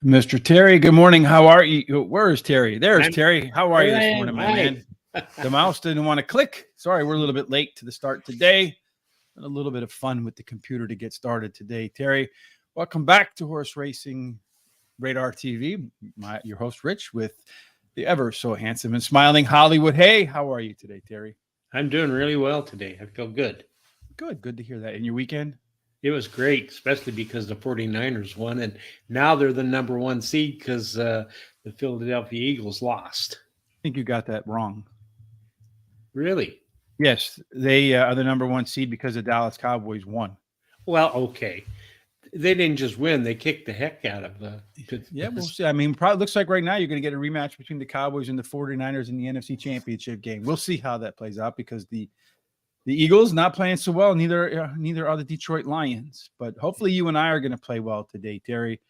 Mr. Terry, good morning. How are you? Where is Terry? There's I'm Terry. How are you Here I this am. morning, my Hi. man? The mouse didn't want to click. Sorry, we're a little bit late to the start today. A little bit of fun with the computer to get started today. Terry, welcome back to Horse Racing Radar TV. Your host, Rich, with the ever so handsome and smiling Hollywood. Hey, how are you today, Terry? I'm doing really well today. I feel good. Good to hear that. In your weekend? It was great, especially because the 49ers won, and now they're the number one seed because the Philadelphia Eagles lost. I think you got that wrong. Really? Yes, they are the number one seed because the Dallas Cowboys won. Well, okay. They didn't just win; they kicked the heck out of the. Yeah, we'll see. I mean, probably looks like right now you're going to get a rematch between the Cowboys and the 49ers in the NFC Championship game. We'll see how that plays out because the Eagles not playing so well. Neither are the Detroit Lions. But hopefully you and I are going to play well today, Terry.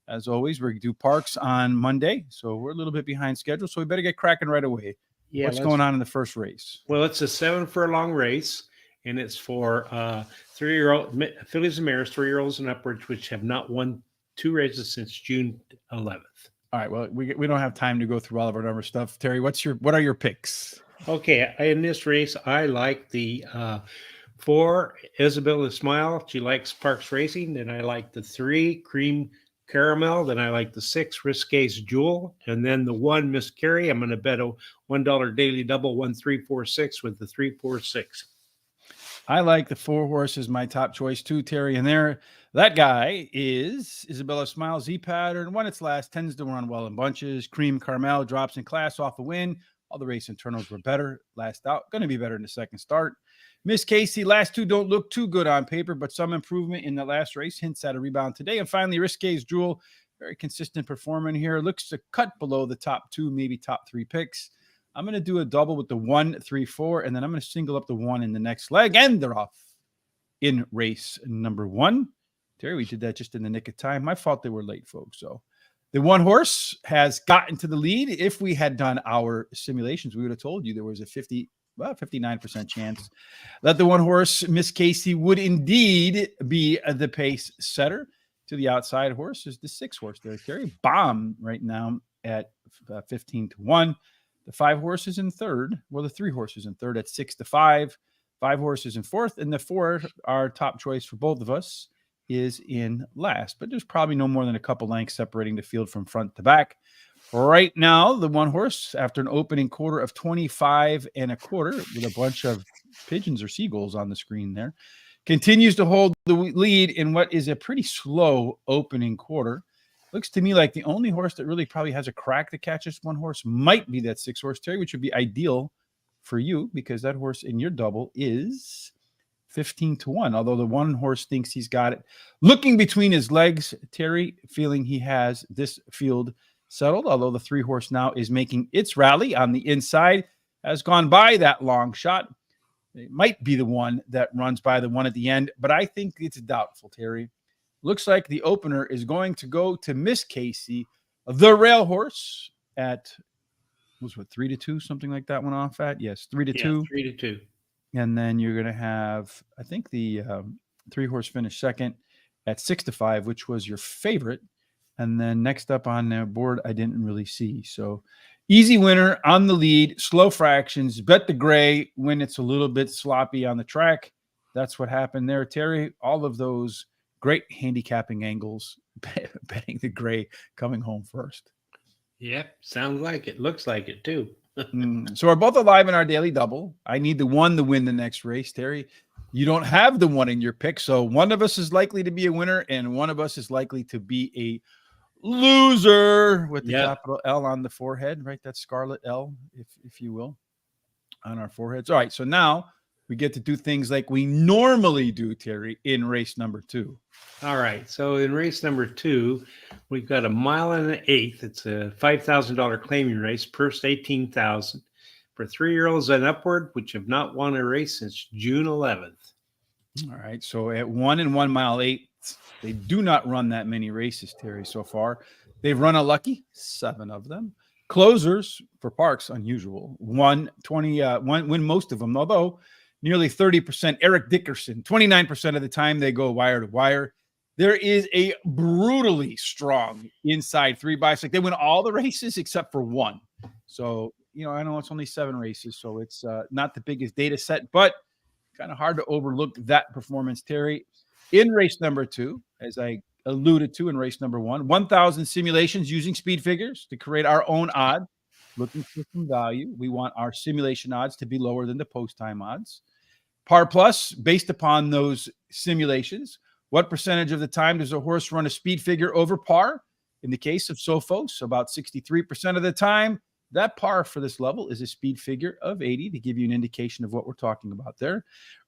As always, we're going to do Parx on Monday, so we're a little bit behind schedule. So we better get cracking right away. Yeah, What's going on in the first race? Well, it's a 7 furlong race, and it's for 3-year-old fillies and mares, 3-year-olds and upwards, which have not won 2 races since June 11th. All right. Well, we don't have time to go through all of our number stuff. Terry, what are your picks? Okay, in this race, I like the 4 Isabella Smile. She likes Parx Racing. Then I like the 3 Cream Caramel. Then I like the 6 Risque's Jewel. And then the 1 Miss Carrie. I'm going to bet a $1 daily double 1346 with the 346. I like the 4 horses, my top choice too, Terry. And that guy is Isabella Smile Z pattern. When its last tends to run well in bunches. Cream Caramel drops in class off the win. All the race internals were better. Last out, going to be better in the second start. Miss Casey, last 2 don't look too good on paper, but some improvement in the last race hints at a rebound today. And finally, Risque's Jewel, very consistent performing here. Looks to cut below the top 2, maybe top 3 picks. I'm going to do a double with the 1, 3, 4, and then I'm going to single up the 1 in the next leg, and they're off in race number 1. Terry, we did that just in the nick of time. My fault they were late, folks. So the 1 horse has gotten to the lead. If we had done our simulations, we would have told you there was a 59% chance that the 1 horse, Miss Casey, would indeed be the pace setter. To the outside horse is the 6 horse there, Terry. Bomb right now at 15-1. The 5 horses in third. Well, the 3 horses in third at 6-5. 5 horses in fourth, and the 4, our top choice for both of us, is in last. But there's probably no more than a couple lengths separating the field from front to back. Right now, the 1 horse, after an opening quarter of 25 1/4, with a bunch of pigeons or seagulls on the screen there, continues to hold the lead in what is a pretty slow opening quarter. Looks to me like the only horse that really probably has a crack to catch this 1 horse might be that 6 horse, Terry, which would be ideal for you because that horse in your double is 15-1. Although the 1 horse thinks he's got it. Looking between his legs, Terry, feeling he has this field settled. Although the 3 horse now is making its rally on the inside, has gone by that long shot. It might be the 1 that runs by the 1 at the end, but I think it's doubtful, Terry. Looks like the opener is going to go to Miss Casey, the rail horse, at 3-2, something like that went off at. Yes, 3-2. Yeah, 3-2. And then you're going to have, I think the 3 horse finished second at 6-5, which was your favorite. And then next up on the board, I didn't really see. So easy winner on the lead, slow fractions, bet the gray when it's a little bit sloppy on the track. That's what happened there, Terry. All of those great handicapping angles, betting the gray coming home first. Yep, sounds like it. Looks like it too. So we're both alive in our daily double. I need the 1 to win the next race, Terry. You don't have the 1 in your pick, so one of us is likely to be a winner, and one of us is likely to be a loser with the capital L on the forehead, right? That scarlet L, if you will, on our foreheads. All right, so now we get to do things like we normally do, Terry, in race number 2. All right. So in race number 2, we've got a 1.125 miles. It's a $5,000 claiming race, purse $18,000 for 3-year-olds and upward, which have not won a race since June 11th. All right. So at 1 mile 8, they do not run that many races, Terry, so far. They've run a lucky 7 of them. Closers for Parx, unusual. Win most of them, although nearly 30%. Eric Dickerson, 29% of the time they go wire to wire. There is a brutally strong inside 3x. Like they win all the races except for one. So, I know it's only 7 races, so it's not the biggest data set, but kind of hard to overlook that performance, Terry. In race number 2, as I alluded to in race number 1, 1,000 simulations using speed figures to create our own odd. Looking for some value. We want our simulation odds to be lower than the post time odds. Par plus, based upon those simulations, what percentage of the time does a horse run a speed figure over par? In the case of Sophos, about 63% of the time. That par for this level is a speed figure of 80 to give you an indication of what we're talking about there.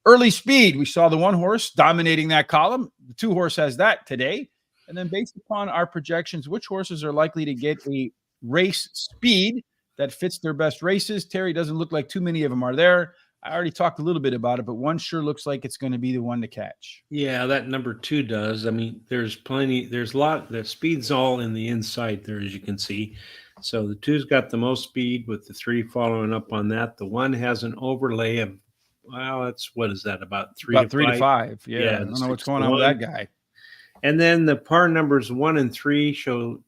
Early speed, we saw the 1 horse dominating that column. The 2 horse has that today. And then based upon our projections, which horses are likely to get a race speed that fits their best races? Terry, doesn't look like too many of them are there. I already talked a little bit about it, but one sure looks like it's going to be the one to catch. Yeah, that number 2 does. I mean, there's a lot. The speed's all in the inside there, as you can see. So the 2's got the most speed, with the 3 following up on that. The 1 has an overlay of, what is that, about 3 to 5? Yeah, I don't know what's going on with that guy. And then the par numbers 1 and 3 show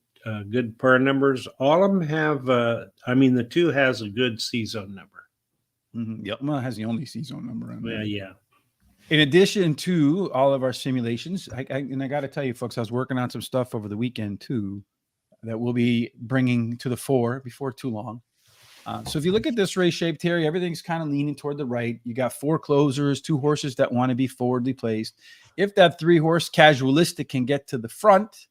good par numbers. All of them have, the 2 has a good C-zone number. Mm-hmm. Yep, well, it has the only C-zone number on there. Yeah. In addition to all of our simulations, I got to tell you, folks, I was working on some stuff over the weekend too that we'll be bringing to the fore before too long. So if you look at this race shape, Terry, everything's kind of leaning toward the right. You got 4 closers, 2 horses that want to be forwardly placed. If that 3 horse casualistic can get to the front,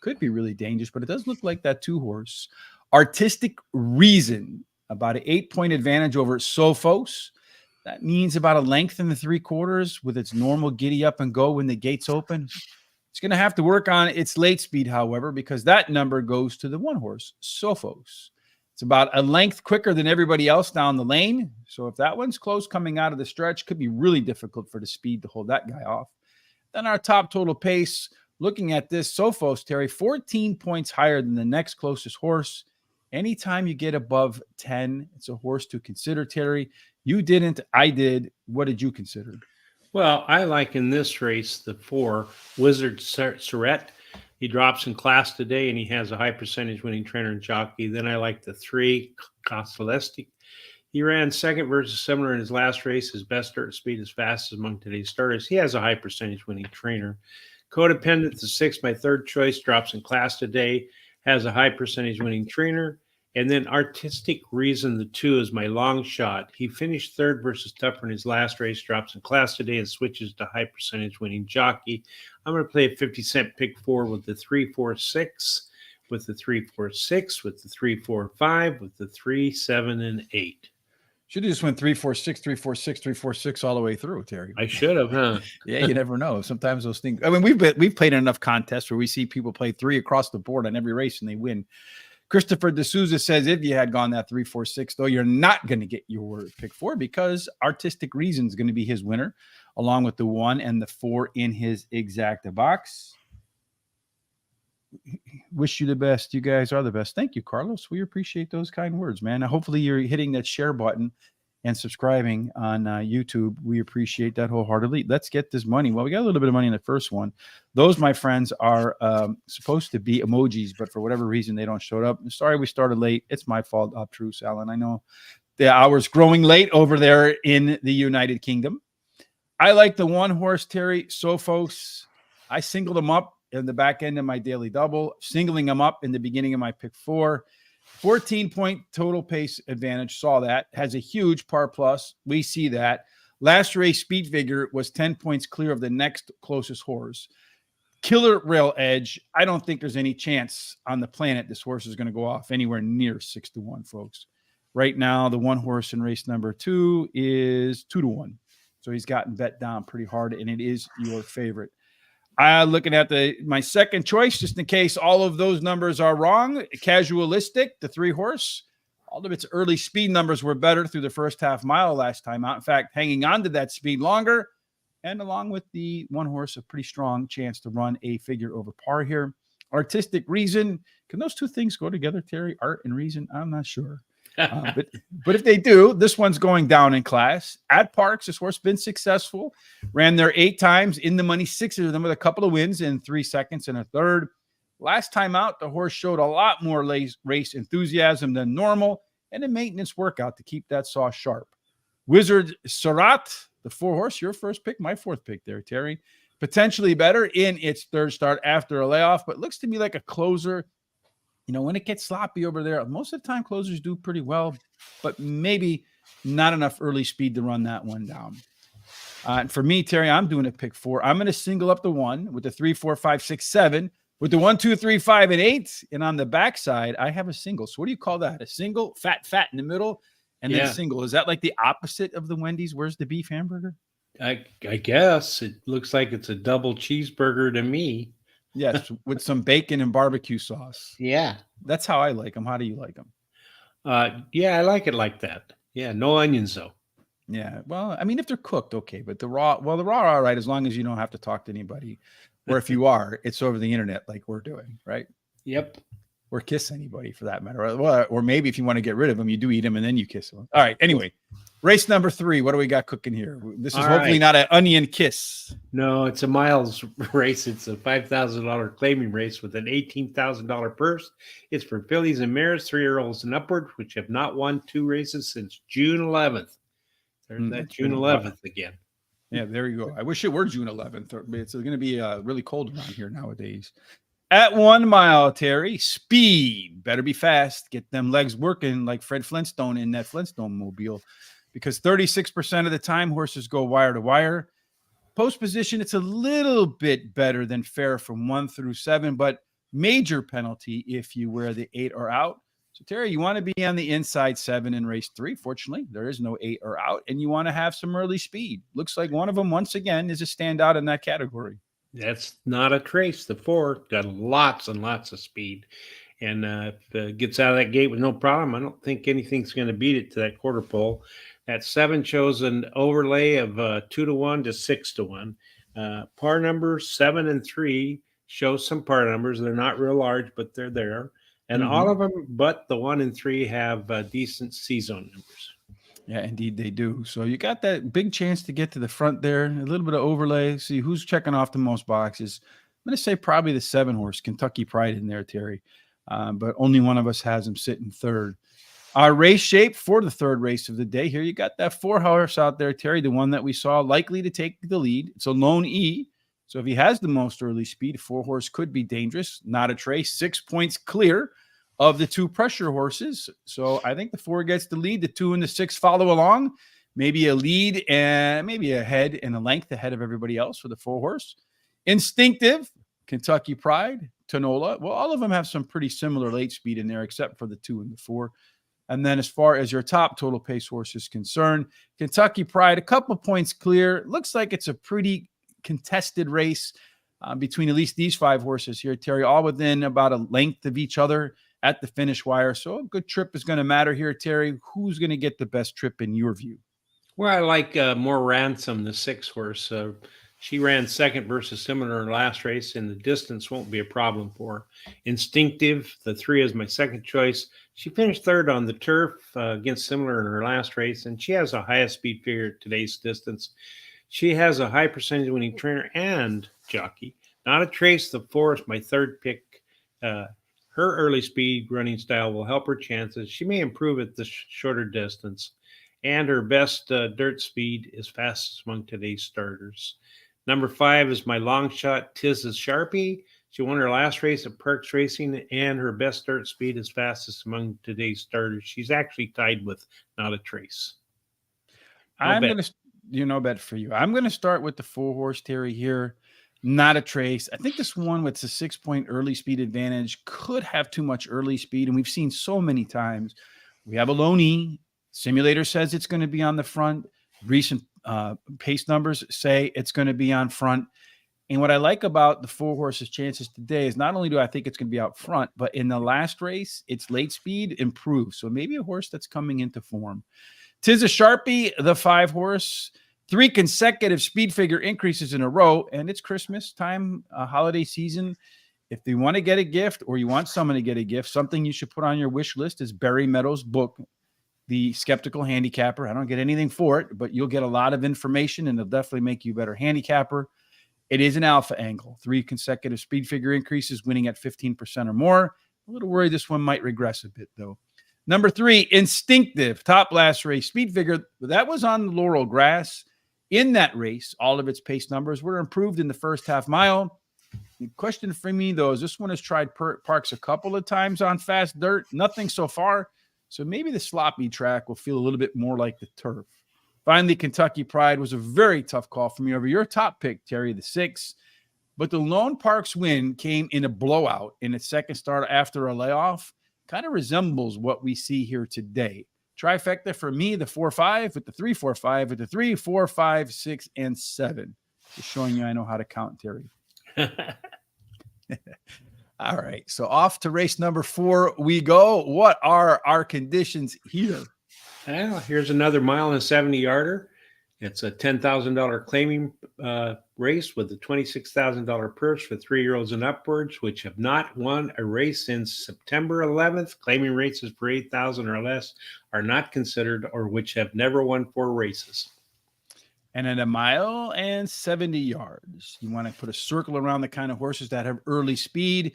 could be really dangerous, but it does look like that 2 horse artistic reason, about an 8-point advantage over Sophos. That means about a length in the 3/4 with its normal giddy up and go when the gates open. It's going to have to work on its late speed, however, because that number goes to the 1 horse, Sophos. It's about a length quicker than everybody else down the lane. So if that one's close coming out of the stretch, could be really difficult for the speed to hold that guy off. Then our top total pace, looking at this, Sophos, Terry, 14 points higher than the next closest horse. Anytime you get above 10, it's a horse to consider, Terry. You didn't, I did. What did you consider? Well, I like in this race the 4, Wizard Surrett. He drops in class today, and he has a high percentage winning trainer and jockey. Then I like the 3, Costelesti. He ran second versus similar in his last race. His best start speed is fastest among today's starters. He has a high percentage winning trainer. Codependent, the 6, my third choice, drops in class today, has a high percentage winning trainer. And then Artistic Reason, the 2, is my long shot. He finished 3rd versus Tupper in his last race, drops in class today, and switches to high percentage winning jockey. I'm going to play a 50-cent pick 4 with the 3-4-6, with the 3-4-6, with the 3-4-5, with the 3, 7, and 8. Should have just went 3-4-6, 3-4-6, 3-4-6 all the way through, Terry. I should have, huh? Yeah, you never know. Sometimes those things. I mean, we've played in enough contests where we see people play 3 across the board on every race and they win. Christopher D'Souza says if you had gone that 3-4-6, though, you're not going to get your pick 4 because Artistic Reason is going to be his winner, along with the 1 and the 4 in his exacta box. Wish you the best. You guys are the best. Thank you, Carlos. We appreciate those kind words, man. Now, hopefully you're hitting that share button and subscribing on YouTube. We appreciate that wholeheartedly. Let's get this money. Well, we got a little bit of money in the first one. Those, my friends, are supposed to be emojis, but for whatever reason, they don't show up. Sorry we started late. It's my fault, obtruse, Alan. I know the hour's growing late over there in the United Kingdom. I like the 1 horse, Terry, Sophos. I singled him up in the back end of my daily double, singling him up in the beginning of my pick 4. 14-point total pace advantage. Saw that. Has a huge par plus. We see that. Last race speed figure was 10 points clear of the next closest horse. Killer rail edge. I don't think there's any chance on the planet this horse is going to go off anywhere near 6-1, folks. Right now, the 1 horse in race number 2 is 2-1. So he's gotten bet down pretty hard, and it is your favorite. Looking at my second choice, just in case all of those numbers are wrong, Casualistic, the 3 horse. All of its early speed numbers were better through the first half mile last time out. In fact, hanging on to that speed longer, and along with the 1 horse, a pretty strong chance to run a figure over par here. Artistic Reason. Can those 2 things go together, Terry? Art and reason? I'm not sure. But if they do, this one's going down in class. At Parx, this horse been successful. Ran there 8 times in the money, 6 of them with a couple of wins in 3 seconds and a third. Last time out, the horse showed a lot more race enthusiasm than normal and a maintenance workout to keep that saw sharp. Wizard Surat, the 4 horse, your first pick, my 4th pick there, Terry. Potentially better in its 3rd start after a layoff, but looks to me like a closer. When it gets sloppy over there, most of the time closers do pretty well, but maybe not enough early speed to run that one down. And for me, Terry, I'm doing a pick 4. I'm going to single up the 1 with the 3, 4, 5, 6, 7, with the 1, 2, 3, 5, and 8. And on the backside, I have a single. So what do you call that? A single, fat in the middle, and then a single. Is that like the opposite of the Wendy's? Where's the beef hamburger? I guess it looks like it's a double cheeseburger to me. Yes, with some bacon and barbecue sauce. Yeah. That's how I like them. How do you like them? Yeah, I like it like that. Yeah, no onions though. Yeah, well, I mean, if they're cooked, okay, but the raw are all right as long as you don't have to talk to anybody, or if you are, it's over the internet like we're doing, right? Yep. Or kiss anybody for that matter, or maybe if you want to get rid of them, you do eat them and then you kiss them. All right. Anyway, race number 3. What do we got cooking here? This is hopefully not an onion kiss. No, it's a miles race. It's a $5,000 claiming race with an $18,000 purse. It's for fillies and mares, 3-year-olds and upward, which have not won 2 races since June 11th. There's that June 11th again. Yeah, there you go. I wish it were June 11th. It's going to be really cold around here nowadays. At 1 mile, Terry, speed. Better be fast. Get them legs working like Fred Flintstone in that Flintstone mobile, because 36% of the time horses go wire to wire. Post position, it's a little bit better than fair from 1 through 7, but major penalty if you wear the 8 or out. So, Terry, you want to be on the inside 7 in race 3. Fortunately, there is no 8 or out, and you want to have some early speed. Looks like one of them, once again, is a standout in that category. That's not a trace. The 4 got lots and lots of speed. And if it gets out of that gate with no problem, I don't think anything's going to beat it to that quarter pole. That 7 shows an overlay of 2-1 to 6-1. Par numbers 7 and 3 show some par numbers. They're not real large, but they're there. And all of them but the 1 and 3 have decent C-zone numbers. Yeah, indeed they do. So you got that big chance to get to the front there. A little bit of overlay. See who's checking off the most boxes. I'm going to say probably the 7 horse, Kentucky Pride, in there, Terry. But only one of us has him sitting 3rd. Our race shape for the 3rd race of the day. Here you got that 4 horse out there, Terry, the one that we saw likely to take the lead. It's a lone E. So if he has the most early speed, 4 horse could be dangerous. Not a trace. 6 points clear of the 2 pressure horses. So I think the 4 gets the lead. The 2 and the 6 follow along. Maybe a lead and maybe a head and a length ahead of everybody else for the 4 horse. Instinctive, Kentucky Pride, Tanola. Well, all of them have some pretty similar late speed in there, except for the 2 and the 4. And then as far as your top total pace horse is concerned, Kentucky Pride, a couple points clear. Looks like it's a pretty contested race between at least these 5 horses here, Terry, all within about a length of each other at the finish wire. So a good trip is going to matter here, Terry. Who's going to get the best trip in your view? Well, I like more Ransom, the 6 horse. She ran 2nd versus similar in her last race, and the distance won't be a problem for her. Instinctive, the 3 is my 2nd choice. She finished 3rd on the turf against similar in her last race, and she has a highest speed figure at today's distance. She has a high percentage winning trainer and jockey. Not a trace, the 4 is my 3rd pick. Her early speed running style will help her chances. She may improve at the shorter distance, and her best dirt speed is fastest among today's starters. Number 5 is my long shot, Tiz's Sharpie. She won her last race at Parx Racing, and her best dirt speed is fastest among today's starters. She's actually tied with Not a Trace. I'm going to bet for you. I'm going to start with the 4 horse, Terry, here. Not a trace. I think this one with the 6-point early speed advantage could have too much early speed. And we've seen so many times. We have a lone E. Simulator says it's going to be on the front. Recent pace numbers say it's going to be on front. And what I like about the 4 horses' chances today is not only do I think it's going to be out front, but in the last race, its late speed improved. So maybe a horse that's coming into form. Tiz a Sharpie, the 5 horse. 3 consecutive speed figure increases in a row, and it's Christmas time, holiday season. If you want to get a gift or you want someone to get a gift, something you should put on your wish list is Barry Meadows' book, the skeptical handicapper. I don't get anything for it, but you'll get a lot of information and it'll definitely make you a better handicapper. It is an alpha angle, 3 consecutive speed figure increases, winning at 15% or more. A little worried this one might regress a bit, though. Number 3, Instinctive, top last race speed figure. That was on Laurel grass. In that race, all of its pace numbers were improved in the first half mile. The question for me, though, is this one has tried Parx a couple of times on fast dirt. Nothing so far. So maybe the sloppy track will feel a little bit more like the turf. Finally, Kentucky Pride was a very tough call for me over your top pick, Terry, the 6. But the lone Parx win came in a blowout in its second start after a layoff. Kind of resembles what we see here today. Trifecta for me, the 4-5 with the 3-4-5 with the 3-4-5, 6, and 7. Just showing you I know how to count, Terry. All right. So off to race number 4 we go. What are our conditions here? Well, here's another mile and 70-yarder. It's a $10,000 claiming race with a $26,000 purse for 3-year-olds and upwards, which have not won a race since September 11th. Claiming races for $8,000 or less are not considered, or which have never won 4 races. And at a mile and 70 yards, you want to put a circle around the kind of horses that have early speed,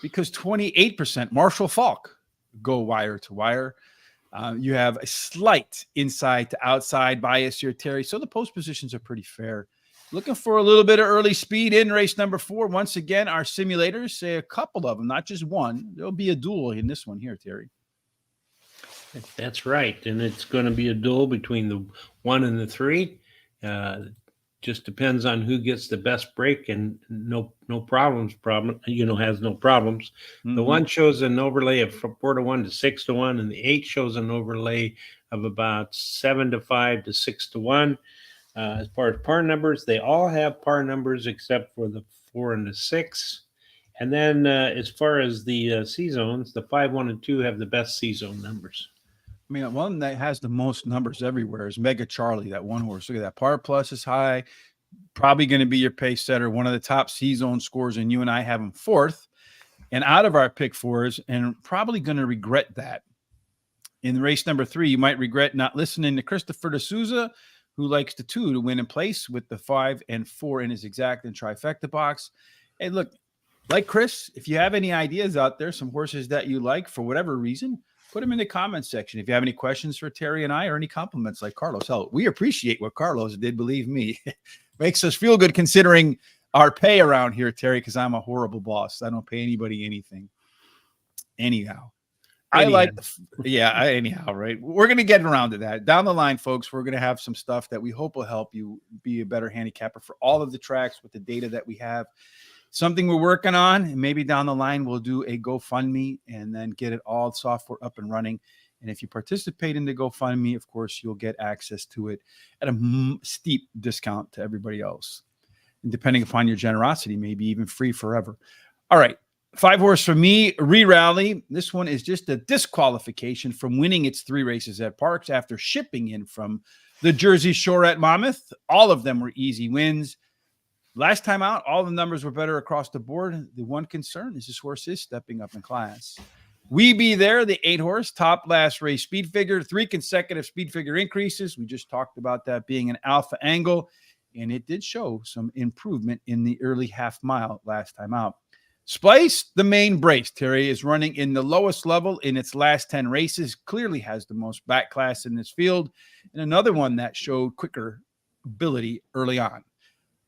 because 28% Marshall Falk go wire to wire. You have a slight inside to outside bias here, Terry. So the post positions are pretty fair. Looking for a little bit of early speed in race number 4. Once again, our simulators say a couple of them, not just one. There'll be a duel in this one here, Terry. That's right. And it's going to be a duel between the 1 and the 3. Just depends on who gets the best break, and no problems, has no problems. Mm-hmm. The 1 shows an overlay of 4-1 to 6-1, and the 8 shows an overlay of about 7-5 to 6-1. As far as par numbers, they all have par numbers except for the 4 and the 6. And then as far as the C zones, the 5, 1, and 2 have the best C zone numbers. I mean, one that has the most numbers everywhere is Mega Charlie, that one horse. Look at that. Par plus is high. Probably going to be your pace setter. One of the top C zone scores, and you and I have him 4th. And out of our pick 4s, and probably going to regret that. In race number 3, you might regret not listening to Christopher D'Souza, who likes the 2 to win in place with the 5 and 4 in his exact and trifecta box. Hey, look, like Chris, if you have any ideas out there, some horses that you like for whatever reason, put them in the comments section. If you have any questions for Terry and I, or any compliments like Carlos, hell, we appreciate what Carlos did, believe me. Makes us feel good considering our pay around here, Terry, because I'm a horrible boss. I don't pay anybody anything. Anyhow. Anyhow, right? We're going to get around to that. Down the line, folks, we're going to have some stuff that we hope will help you be a better handicapper for all of the tracks with the data that we have. Something we're working on, and maybe down the line we'll do a GoFundMe and then get it all software up and running. And if you participate in the GoFundMe, of course, you'll get access to it at a steep discount to everybody else. And depending upon your generosity, maybe even free forever. All right, 5 horse for me, Re-Rally. This one is just a disqualification from winning its 3 races at Parx after shipping in from the Jersey Shore at Monmouth. All of them were easy wins. Last time out, all the numbers were better across the board. The one concern is this horse is stepping up in class. We Be There, the 8 horse, top last race speed figure, 3 consecutive speed figure increases. We just talked about that being an alpha angle, and it did show some improvement in the early half mile last time out. Splice, the main brace, Terry, is running in the lowest level in its last 10 races, clearly has the most back class in this field, and another one that showed quicker ability early on.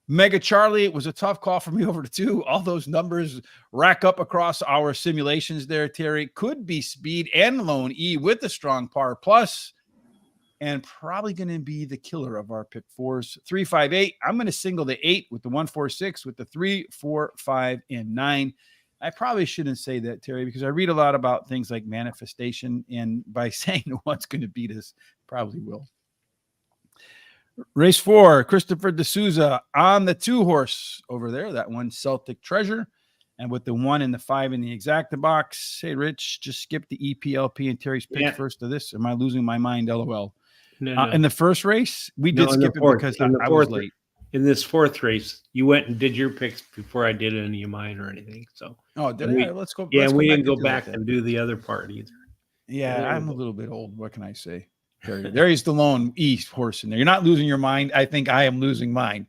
Mega Charlie, it was a tough call for me over to 2. All those numbers rack up across our simulations there, Terry. Could be speed and lone E with a strong par plus, and probably going to be the killer of our pick 4s. 3, 5, 8. I'm going to single the 8 with the 1, 4, 6 with the 3, 4, 5, and 9. I probably shouldn't say that, Terry, because I read a lot about things like manifestation, and by saying what's going to beat us, probably will. Race 4, Christopher D'Souza on the 2 horse over there. That one, Celtic Treasure. And with the 1 and the 5 in the exacta box. Hey, Rich, just skip the EPLP and Terry's pick first to this. Am I losing my mind? LOL. No. In the first race, we did skip it because I was late. In this 4th race, you went and did your picks before I did any of mine or anything. So, did I? Let's go. Yeah, we didn't go back and do the other part either. Yeah, I'm a little bit old. What can I say? There is the lone East horse in there. You're not losing your mind. I think I am losing mine.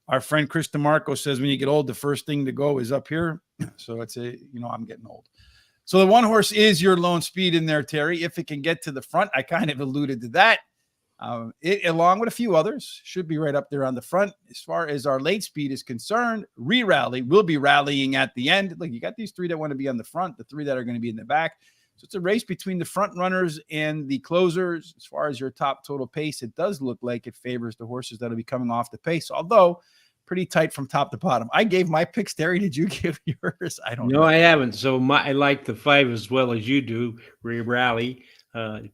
Our friend Chris DeMarco says when you get old, the first thing to go is up here. So it's I'm getting old. So the one horse is your lone speed in there, Terry. If it can get to the front, I kind of alluded to that. It, along with a few others, should be right up there on the front. As far as our late speed is concerned, re-rally will be rallying at the end. Look, you got these three that want to be on the front, the three that are going to be in the back. So it's a race between the front runners and the closers. As far as your top total pace, it does look like it favors the horses that will be coming off the pace, although pretty tight from top to bottom. I gave my picks, Terry. Did you give yours? I don't know. No, I haven't. So I like the 5 as well as you do. Rally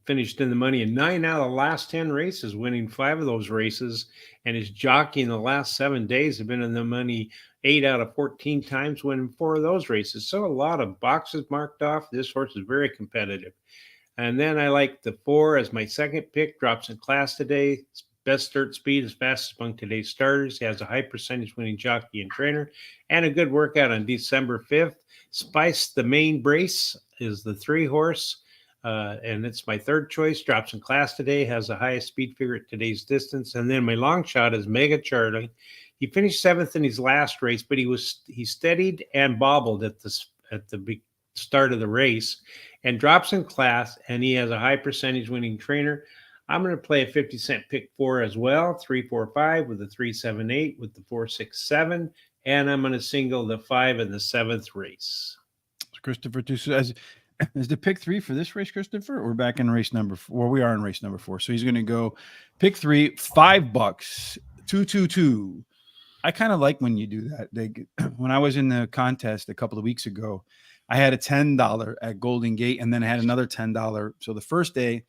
finished in the money in 9 out of the last 10 races, winning 5 of those races, and his jockey in the last 7 days have been in the money 8 out of 14 times, winning 4 of those races. So a lot of boxes marked off. This horse is very competitive. And then I like the 4 as my second pick. Drops in class today. Best start speed is fastest among today's starters. He has a high percentage winning jockey and trainer and a good workout on December 5th. Spice the Main Brace is the 3 horse. And it's my third choice. Drops in class today. Has the highest speed figure at today's distance. And then my long shot is Mega Charlie. He finished 7th in his last race, but he steadied and bobbled at the big start of the race and drops in class, and he has a high percentage winning trainer. I'm going to play a 50-cent pick 4 as well, 3-4-5 with the 3-7-8 with the 4-6-7, and I'm going to single the 5 in the 7th race. Christopher, is the pick 3 for this race, Christopher? We're back in race number 4. We are in race number 4. So he's going to go pick 3, $5, 2-2-2. I kind of like when you do that. When I was in the contest a couple of weeks ago, I had a $10 at Golden Gate, and then I had another $10. So the first day,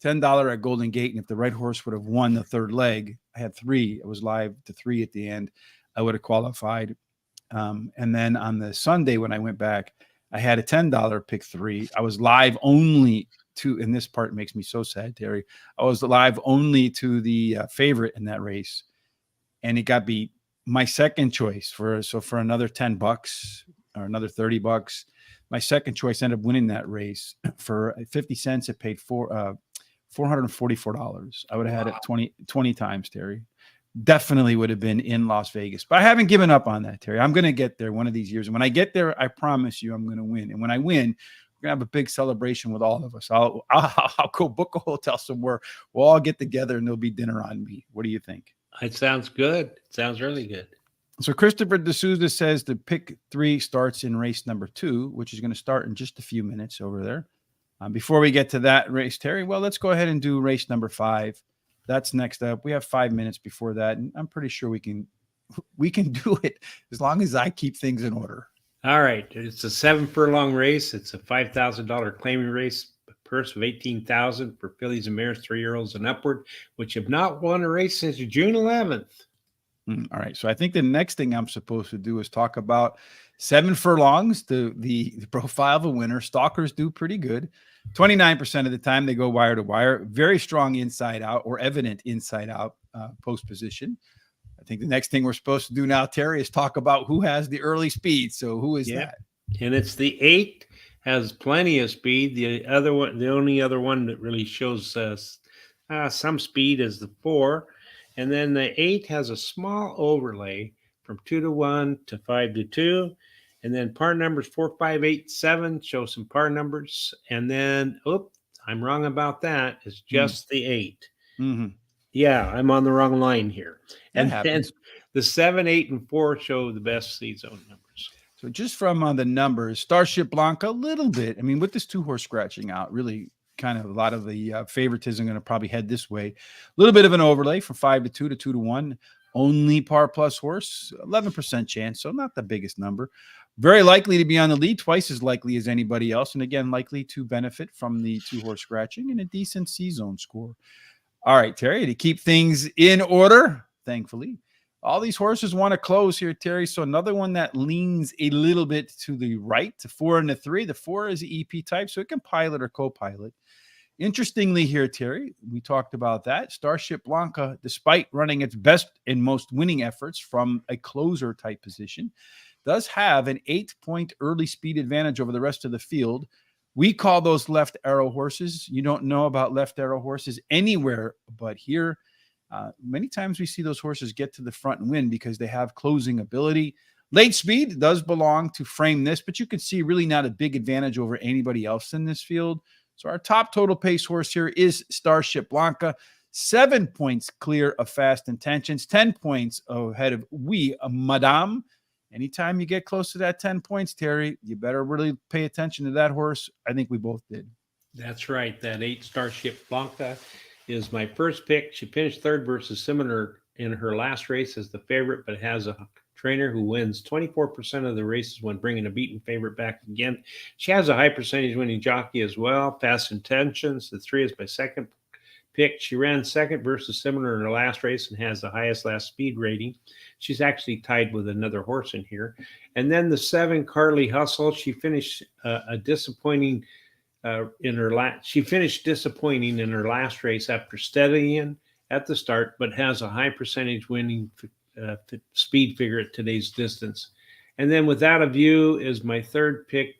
$10 at Golden Gate, and if the right horse would have won the third leg, I had 3. I was live to 3 at the end. I would have qualified. And then on the Sunday when I went back, I had a $10 pick 3. I was live only to, and this part makes me so sad, Terry. I was live only to the favorite in that race, and it got beat. My second choice for another $10 or another $30. My second choice ended up winning that race for 50 cents. It paid $444. I would have had it 20 times, Terry. Definitely would have been in Las Vegas, but I haven't given up on that, Terry. I'm going to get there one of these years. And when I get there, I promise you I'm going to win. And when I win, we're going to have a big celebration with all of us. I'll go book a hotel somewhere. We'll all get together and there'll be dinner on me. What do you think? It sounds good. It sounds really good. So Christopher D'Souza says the pick 3 starts in race number 2, which is going to start in just a few minutes over there. Before we get to that race, Terry, well, let's go ahead and do race number 5. That's next up. We have 5 minutes before that, and I'm pretty sure we can do it as long as I keep things in order. All right. It's a 7 furlong race. It's a $5,000 claiming race. Purse of $18,000 for fillies and mares, 3-year-olds and upward, which have not won a race since June 11th. All right. So I think the next thing I'm supposed to do is talk about 7 furlongs, the profile of a winner. Stalkers do pretty good. 29% of the time they go wire to wire. Very strong inside out or evident inside out post position. I think the next thing we're supposed to do now, Terry, is talk about who has the early speed. So who is that? And it's the 8 has plenty of speed. The only other one that really shows some speed is the 4. And then the 8 has a small overlay from 2-1 to 5-2. And then par numbers 4, 5, 8, 7 show some par numbers. And then, I'm wrong about that. It's just the 8. Mm-hmm. Yeah, I'm on the wrong line here. And then the 7, 8, and 4 show the best seed zone numbers. So just from the numbers, Starship Blanca, a little bit. I mean, with this 2-horse scratching out, really kind of a lot of the favoritism going to probably head this way. A little bit of an overlay from 5-2 to 2-1. Only par plus horse, 11% chance, so not the biggest number. Very likely to be on the lead, twice as likely as anybody else. And again, likely to benefit from the 2-horse scratching and a decent C-zone score. All right, Terry, to keep things in order, thankfully, all these horses want to close here, Terry. So another one that leans a little bit to the right, to 4 and the 3. The 4 is the EP type, so it can pilot or co-pilot. Interestingly here, Terry, we talked about that. Starship Blanca, despite running its best and most winning efforts from a closer type position, does have an 8-point early speed advantage over the rest of the field We call those left arrow horses. You don't know about left arrow horses anywhere but here. Many times we see those horses get to the front and win because they have closing ability. Late speed does belong to frame this, but you can see really not a big advantage over anybody else in this field. So our top total pace horse here is Starship Blanca. 7 points clear of Fast Intentions, 10 points ahead of Oui Madame. Anytime you get close to that 10 points, Terry, you better really pay attention to that horse. I think we both did. That's right. That 8 Starship Blanca is my first pick. She finished third versus similar in her last race as the favorite, but has a trainer who wins 24% of the races when bringing a beaten favorite back again. She has a high percentage winning jockey as well. Fast Intentions, the 3 is my second pick. She ran second versus similar in her last race and has the highest last speed rating. She's actually tied with another horse in here. And then the 7 Carly Hustle, she finished disappointing she finished disappointing in her last race after steadying at the start, but has a high percentage winning speed figure at today's distance. And then Without a View is my third pick.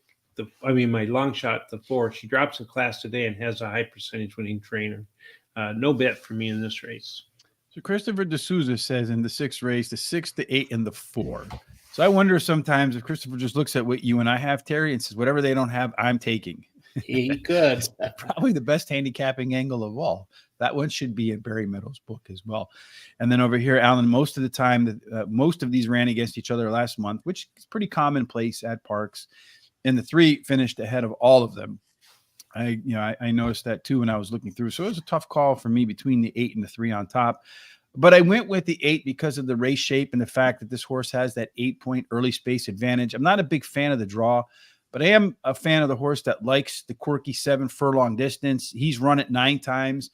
My long shot, the 4. She drops in class today and has a high percentage winning trainer. No bet for me in this race. So Christopher D'Souza says in the 6th race, the 6, the 8, and the 4. So I wonder sometimes if Christopher just looks at what you and I have, Terry, and says, whatever they don't have, I'm taking. He could. Probably the best handicapping angle of all. That one should be in Barry Meadows' book as well. And then over here, Alan, most of the time, most of these ran against each other last month, which is pretty commonplace at Parx. And the 3 finished ahead of all of them. I noticed that too when I was looking through. So it was a tough call for me between the 8 and the 3 on top. But I went with the 8 because of the race shape and the fact that this horse has that 8-point early space advantage. I'm not a big fan of the draw, but I am a fan of the horse that likes the quirky 7 furlong distance. He's run it 9 times,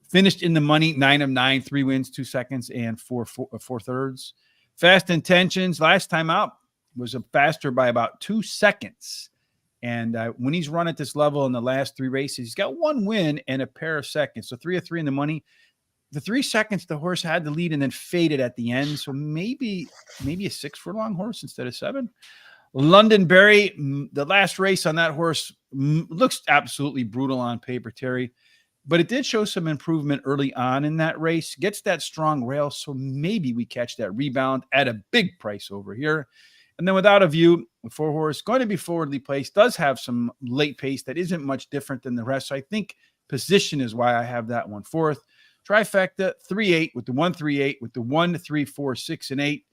finished in the money, 9 of 9, 3 wins, 2 seconds, and 4 thirds. Fast Intentions last time out was faster by about 2 seconds. And when he's run at this level in the last 3 races, he's got 1 win and a pair of seconds. So 3 of 3 in the money. The 3 seconds the horse had the lead and then faded at the end. So maybe a 6 furlong horse instead of 7. Londonberry, the last race on that horse looks absolutely brutal on paper, Terry. But it did show some improvement early on in that race. Gets that strong rail, so maybe we catch that rebound at a big price over here. And then Without a View, the 4 horse, going to be forwardly placed, does have some late pace that isn't much different than the rest. So I think position is why I have that one 4th. Trifecta, 3-8 with the 1-3-8 with the 1-3-4, 6, and 8.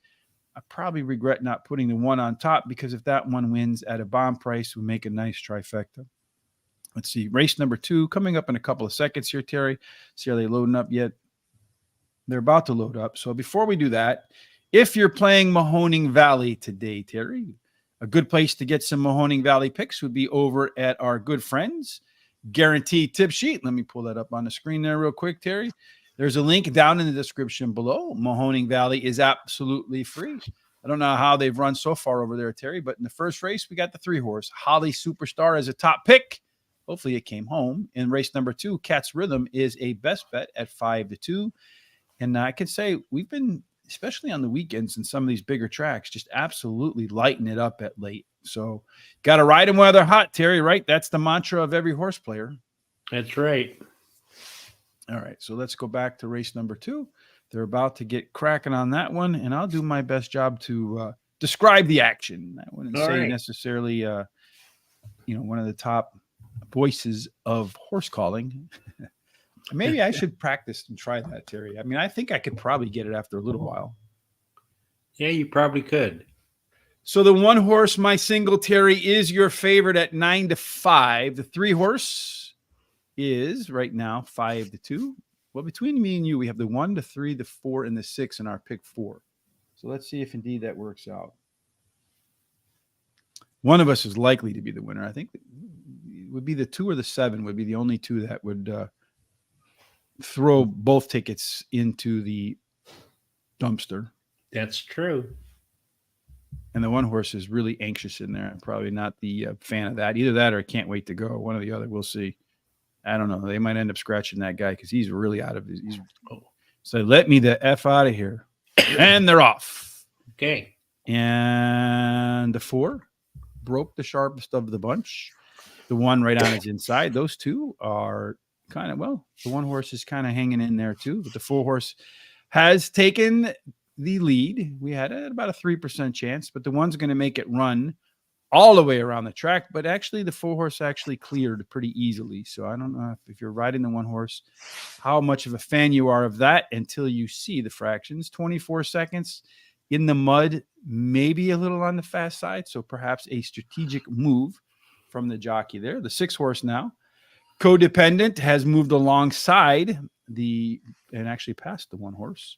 I probably regret not putting the 1 on top because if that one wins at a bomb price, we make a nice trifecta. Let's see. Race number 2 coming up in a couple of seconds here, Terry. See, are they loading up yet? They're about to load up. So before we do that, if you're playing Mahoning Valley today, Terry, a good place to get some Mahoning Valley picks would be over at our good friends, Guaranteed Tip Sheet. Let me pull that up on the screen there real quick, Terry. There's a link down in the description below. Mahoning Valley is absolutely free. I don't know how they've run so far over there, Terry, but in the first race, we got the 3 horse, Holly Superstar, as a top pick. Hopefully it came home. In race number 2, Cat's Rhythm is a best bet at 5-2. And I can say we've been, especially on the weekends and some of these bigger tracks, just absolutely lighting it up at late. So got to ride them while they're hot, Terry, right? That's the mantra of every horse player. That's right. All right, so let's go back to race number 2. They're about to get cracking on that one, and I'll do my best job to describe the action. I wouldn't say necessarily, one of the top voices of horse calling. Maybe I should practice and try that, Terry. I mean, I think I could probably get it after a little while. Yeah, you probably could. So the 1 horse, my single, Terry, is your favorite at 9-5. The 3 horse is right now 5-2. Well, between me and you, we have the 1, the 3, the 4, and the 6 in our pick 4. So let's see if indeed that works out. One of us is likely to be the winner. I think it would be the 2 or the 7 would be the only 2 that would throw both tickets into the dumpster. That's true. And the 1 horse is really anxious in there. I'm probably not the fan of that. Either that or I can't wait to go. One or the other. We'll see. I don't know. They might end up scratching that guy because he's really out of his. So let me the F out of here. And they're off. Okay. And the 4 broke the sharpest of the bunch. the one right on his inside. Those two are kind of, well, the one horse is kind of hanging in there too, but the 4 horse has taken the lead. We had about a 3% chance, but the one's going to make it run all the way around the track. But actually, the 4 horse actually cleared pretty easily. So I don't know if you're riding the 1 horse, how much of a fan you are of that until you see the fractions. 24 seconds in the mud, maybe a little on the fast side. So perhaps a strategic move from the jockey there. The 6 horse now, Codependent, has moved alongside and actually passed the 1 horse.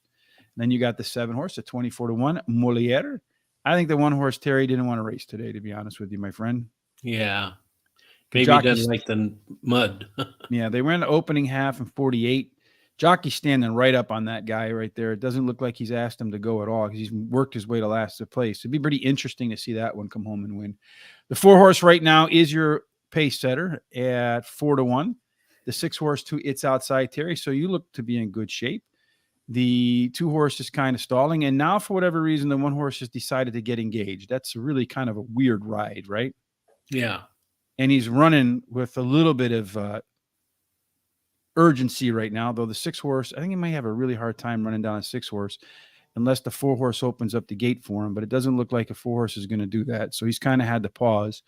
Then you got the 7 horse at 24-1, Moliere. I think the 1 horse, Terry, didn't want to race today, to be honest with you, my friend. Yeah. Maybe he doesn't like the mud. Yeah, they ran the opening half in 48. Jockey's standing right up on that guy right there. It doesn't look like he's asked him to go at all because he's worked his way to last place. It'd be pretty interesting to see that one come home and win. The 4 horse right now is your pace setter at 4-1. The 6 horse to its outside, Terry. So you look to be in good shape. The 2 horse is kind of stalling. And now, for whatever reason, the 1 horse has decided to get engaged. That's really kind of a weird ride, right? Yeah. And he's running with a little bit of urgency right now, though the 6 horse, I think he might have a really hard time running down a 6 horse unless the 4 horse opens up the gate for him. But it doesn't look like a 4 horse is going to do that. So he's kind of had to pause.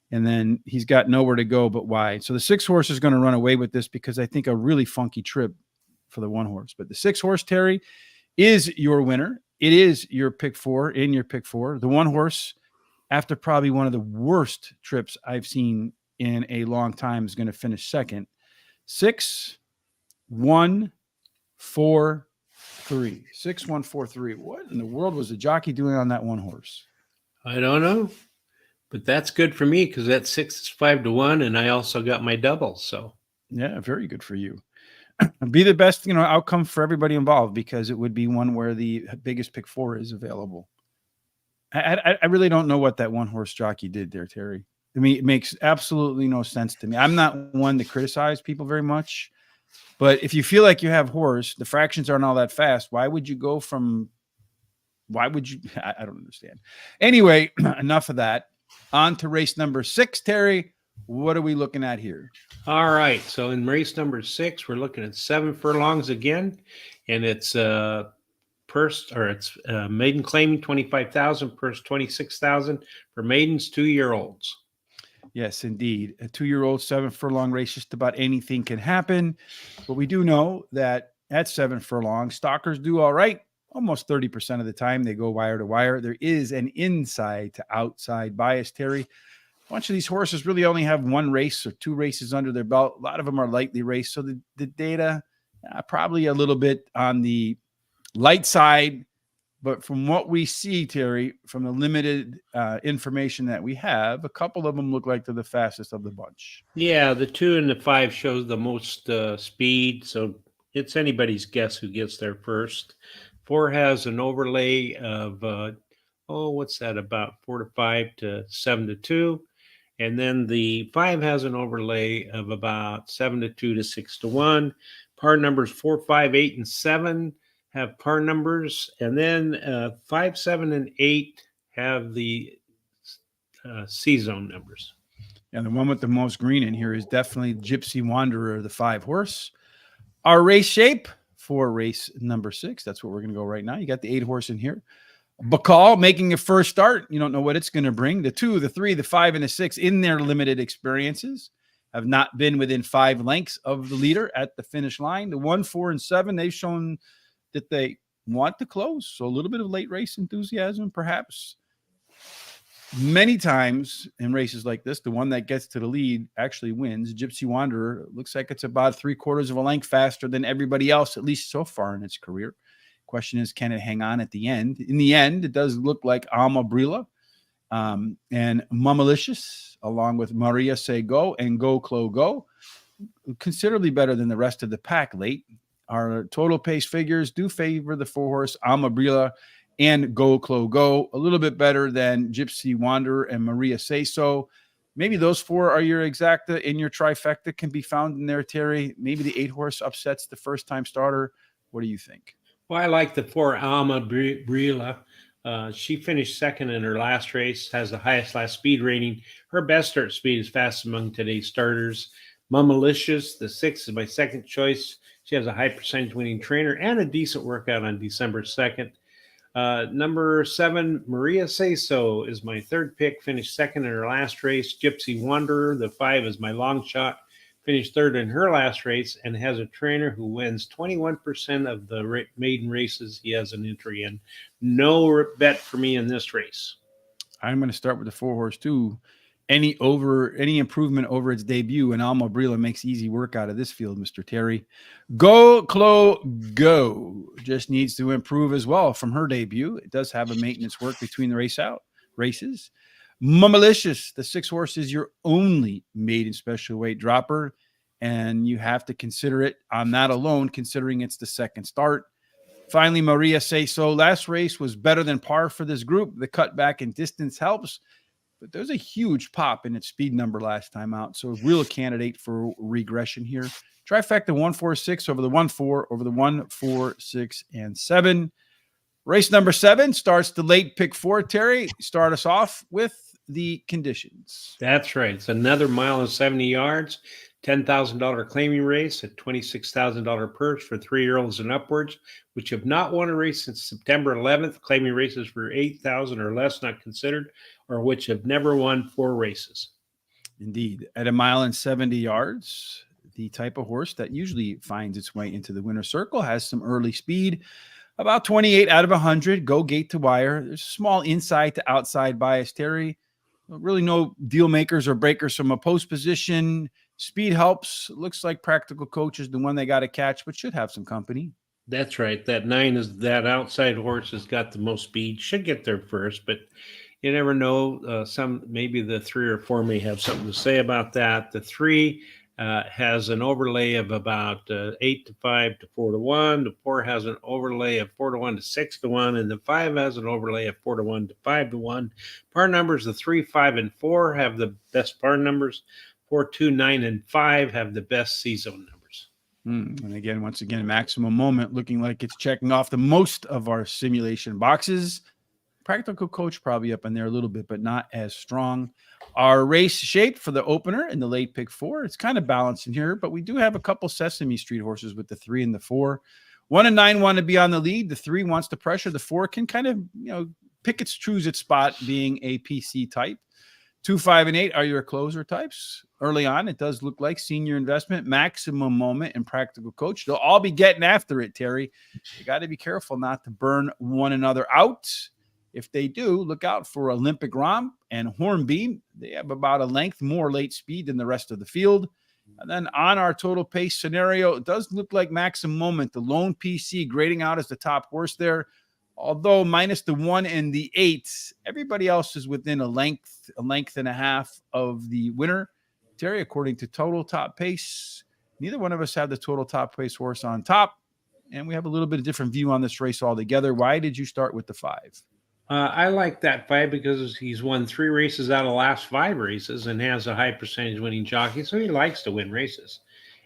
And then he's got nowhere to go but wide. So the 6 horse is going to run away with this because I think a really funky trip for the 1 horse. But the 6 horse, Terry, is your winner. It is your pick 4 in your pick 4. The 1 horse, after probably one of the worst trips I've seen in a long time, is going to finish second. 6, 1, 4, 3. 6, 1, 4, 3. What in the world was the jockey doing on that 1 horse? I don't know. But that's good for me because that 6 is 5-1, and I also got my double. So yeah, very good for you. Be the best, outcome for everybody involved because it would be one where the biggest pick 4 is available. I really don't know what that 1 horse jockey did there, Terry. I mean, it makes absolutely no sense to me. I'm not one to criticize people very much, but if you feel like you have horse, the fractions aren't all that fast. Why would you go from? Why would you? I don't understand. Anyway, enough of that. On to race number 6, Terry. What are we looking at here? All right. So in race number 6, we're looking at 7 furlongs again, and it's maiden claiming 25,000, purse 26,000 for maidens 2-year-olds. Yes, indeed. A 2-year-old 7 furlong race, just about anything can happen. But we do know that at 7 furlongs, stalkers do all right. Almost 30% of the time they go wire to wire. There is an inside to outside bias, Terry. A bunch of these horses really only have 1 race or 2 races under their belt. A lot of them are lightly raced. So the data, probably a little bit on the light side. But from what we see, Terry, from the limited information that we have, a couple of them look like they're the fastest of the bunch. Yeah, the 2 and the 5 shows the most speed. So it's anybody's guess who gets there first. 4 has an overlay of, what's that, about 4-5 to 7-2. And then the 5 has an overlay of about 7-2 to 6-1. Par numbers 4, 5, 8, and 7 have par numbers. And then 5, 7, and 8 have the C-zone numbers. And the one with the most green in here is definitely Gypsy Wanderer, the 5 horse. Our race shape for race number 6. That's what we're going to go right now. You got the 8 horse in here. Bacall making a first start. You don't know what it's going to bring. The 2, the 3, the 5, and the 6 in their limited experiences have not been within 5 lengths of the leader at the finish line. The 1, 4, and 7, they've shown that they want to close. So a little bit of late race enthusiasm, perhaps. Many times in races like this, the one that gets to the lead actually wins. Gypsy Wanderer looks like it's about 3/4 of a length faster than everybody else, at least so far in its career. Question is, can it hang on at the end? In the end, it does look like Alma Brila and Mamalicious, along with Maria Say Go and Go Clo Go, considerably better than the rest of the pack late. Our total pace figures do favor the 4 horse Alma Brila and Go Clo Go a little bit better than Gypsy Wanderer and Maria Say So. Maybe those 4 are your exacta, in your trifecta can be found in there, Terry. Maybe the 8 horse upsets the first time starter. What do you think? Well, I like the 4 Alma Brila. She finished second in her last race, has the highest last speed rating. Her best start speed is fast among today's starters. Mummalicious, the 6 is my second choice. She has a high percentage winning trainer and a decent workout on December 2nd. Number 7, Maria Say So is my third pick. Finished second in her last race. Gypsy Wanderer, the 5 is my long shot. Finished third in her last race and has a trainer who wins 21% of the maiden races he has an entry in. No bet for me in this race. I'm going to start with the 4-horse too. Any improvement over its debut, and Alma Brila makes easy work out of this field, Mr. Terry. Go, Clo, go. Just needs to improve as well from her debut. It does have a maintenance work between the races. Mummalicious, the 6-horse is your only maiden special weight dropper, and you have to consider it on that alone, considering it's the second start. Finally, Maria Say So. Last race was better than par for this group. The cutback in distance helps, but there's a huge pop in its speed number last time out. So a real candidate for regression here. Trifecta 1, 4, 6 over the 1, 4 over the 1, 4, 6, and 7. Race number 7 starts the late pick 4. Terry, start us off with the conditions. That's right. It's another mile and 70 yards. $10,000 claiming race at $26,000 purse for 3-year-olds and upwards, which have not won a race since September 11th. Claiming races for $8,000 or less not considered, or which have never won 4 races. Indeed. At 1 mile and 70 yards, the type of horse that usually finds its way into the winner's circle has some early speed. About 28 out of 100, go gate to wire. There's a small inside to outside bias, Terry. Really no deal makers or breakers from a post position. Speed helps. Looks like Practical Coach is the one they got to catch, but should have some company. That's right. That 9 is that outside horse has got the most speed. Should get there first, but you never know. Maybe the 3 or 4 may have something to say about that. The 3 has an overlay of about 8 to 5 to 4 to 1. The 4 has an overlay of 4 to 1 to 6 to 1, and the 5 has an overlay of 4 to 1 to 5 to 1. Par numbers: the 3, 5, and 4 have the best par numbers. 4, 2, 9, and 5 have the best C-zone numbers. And again, once again, maximum moment looking like it's checking off the most of our simulation boxes. Practical Coach probably up in there a little bit, but not as strong. Our race shape for the opener in the late pick 4, it's kind of balanced in here, but we do have a couple Sesame Street horses with the 3 and the 4. 1 and 9 want to be on the lead. The 3 wants to pressure. The 4 can kind of, choose its spot being a PC type. 2, 5, and 8 are your closer types. Early on, it does look like Senior Investment, Maximum Moment, and Practical Coach. They'll all be getting after it, Terry. You got to be careful not to burn one another out. If they do, look out for Olympic Romp and Hornbeam. They have about a length more late speed than the rest of the field. And then on our total pace scenario, it does look like Maximum Moment, the lone PC, grading out as the top horse there. Although minus the 1 and the 8, everybody else is within a length and a half of the winner. Terry, according to total top pace, neither one of us have the total top pace horse on top, and we have a little bit of different view on this race altogether. Why did you start with the 5? I like that 5 because he's won 3 races out of the last 5 races and has a high percentage winning jockey, so he likes to win races.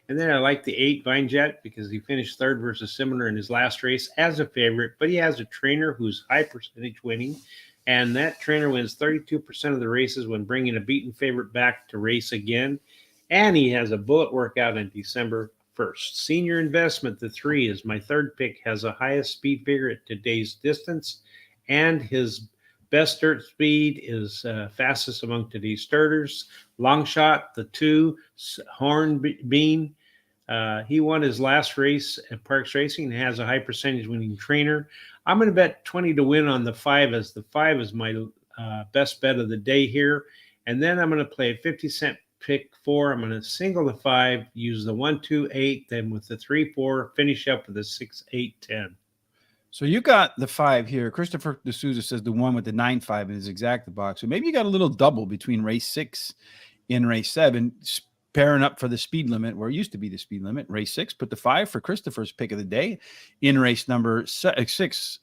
And then I like the 8 Vine Jet because he finished 3rd versus Similar in his last race as a favorite, but he has a trainer who's high percentage winning, and that trainer wins 32% of the races when bringing a beaten favorite back to race again, and he has a bullet workout on December 1st. Senior Investment, the 3, is my third pick, has the highest speed figure at today's distance, and his best start speed is fastest among today's starters. Long Shot, the 2, Hornbeam. He won his last race at Parx Racing and has a high percentage winning trainer. I'm going to bet 20 to win on the 5, as the 5 is my best bet of the day here. And then I'm going to play a 50-cent pick 4. I'm going to single the 5, use the 1, 2, 8, then with the 3, 4, finish up with a 6, 8, 10. So you got the 5 here. Christopher D'Souza says the 1 with the 9, 5 in his exacta box. So maybe you got a little double between race 6 and race 7, pairing up for the speed limit where it used to be the speed limit. Race 6, put the 5 for Christopher's pick of the day in race number 6,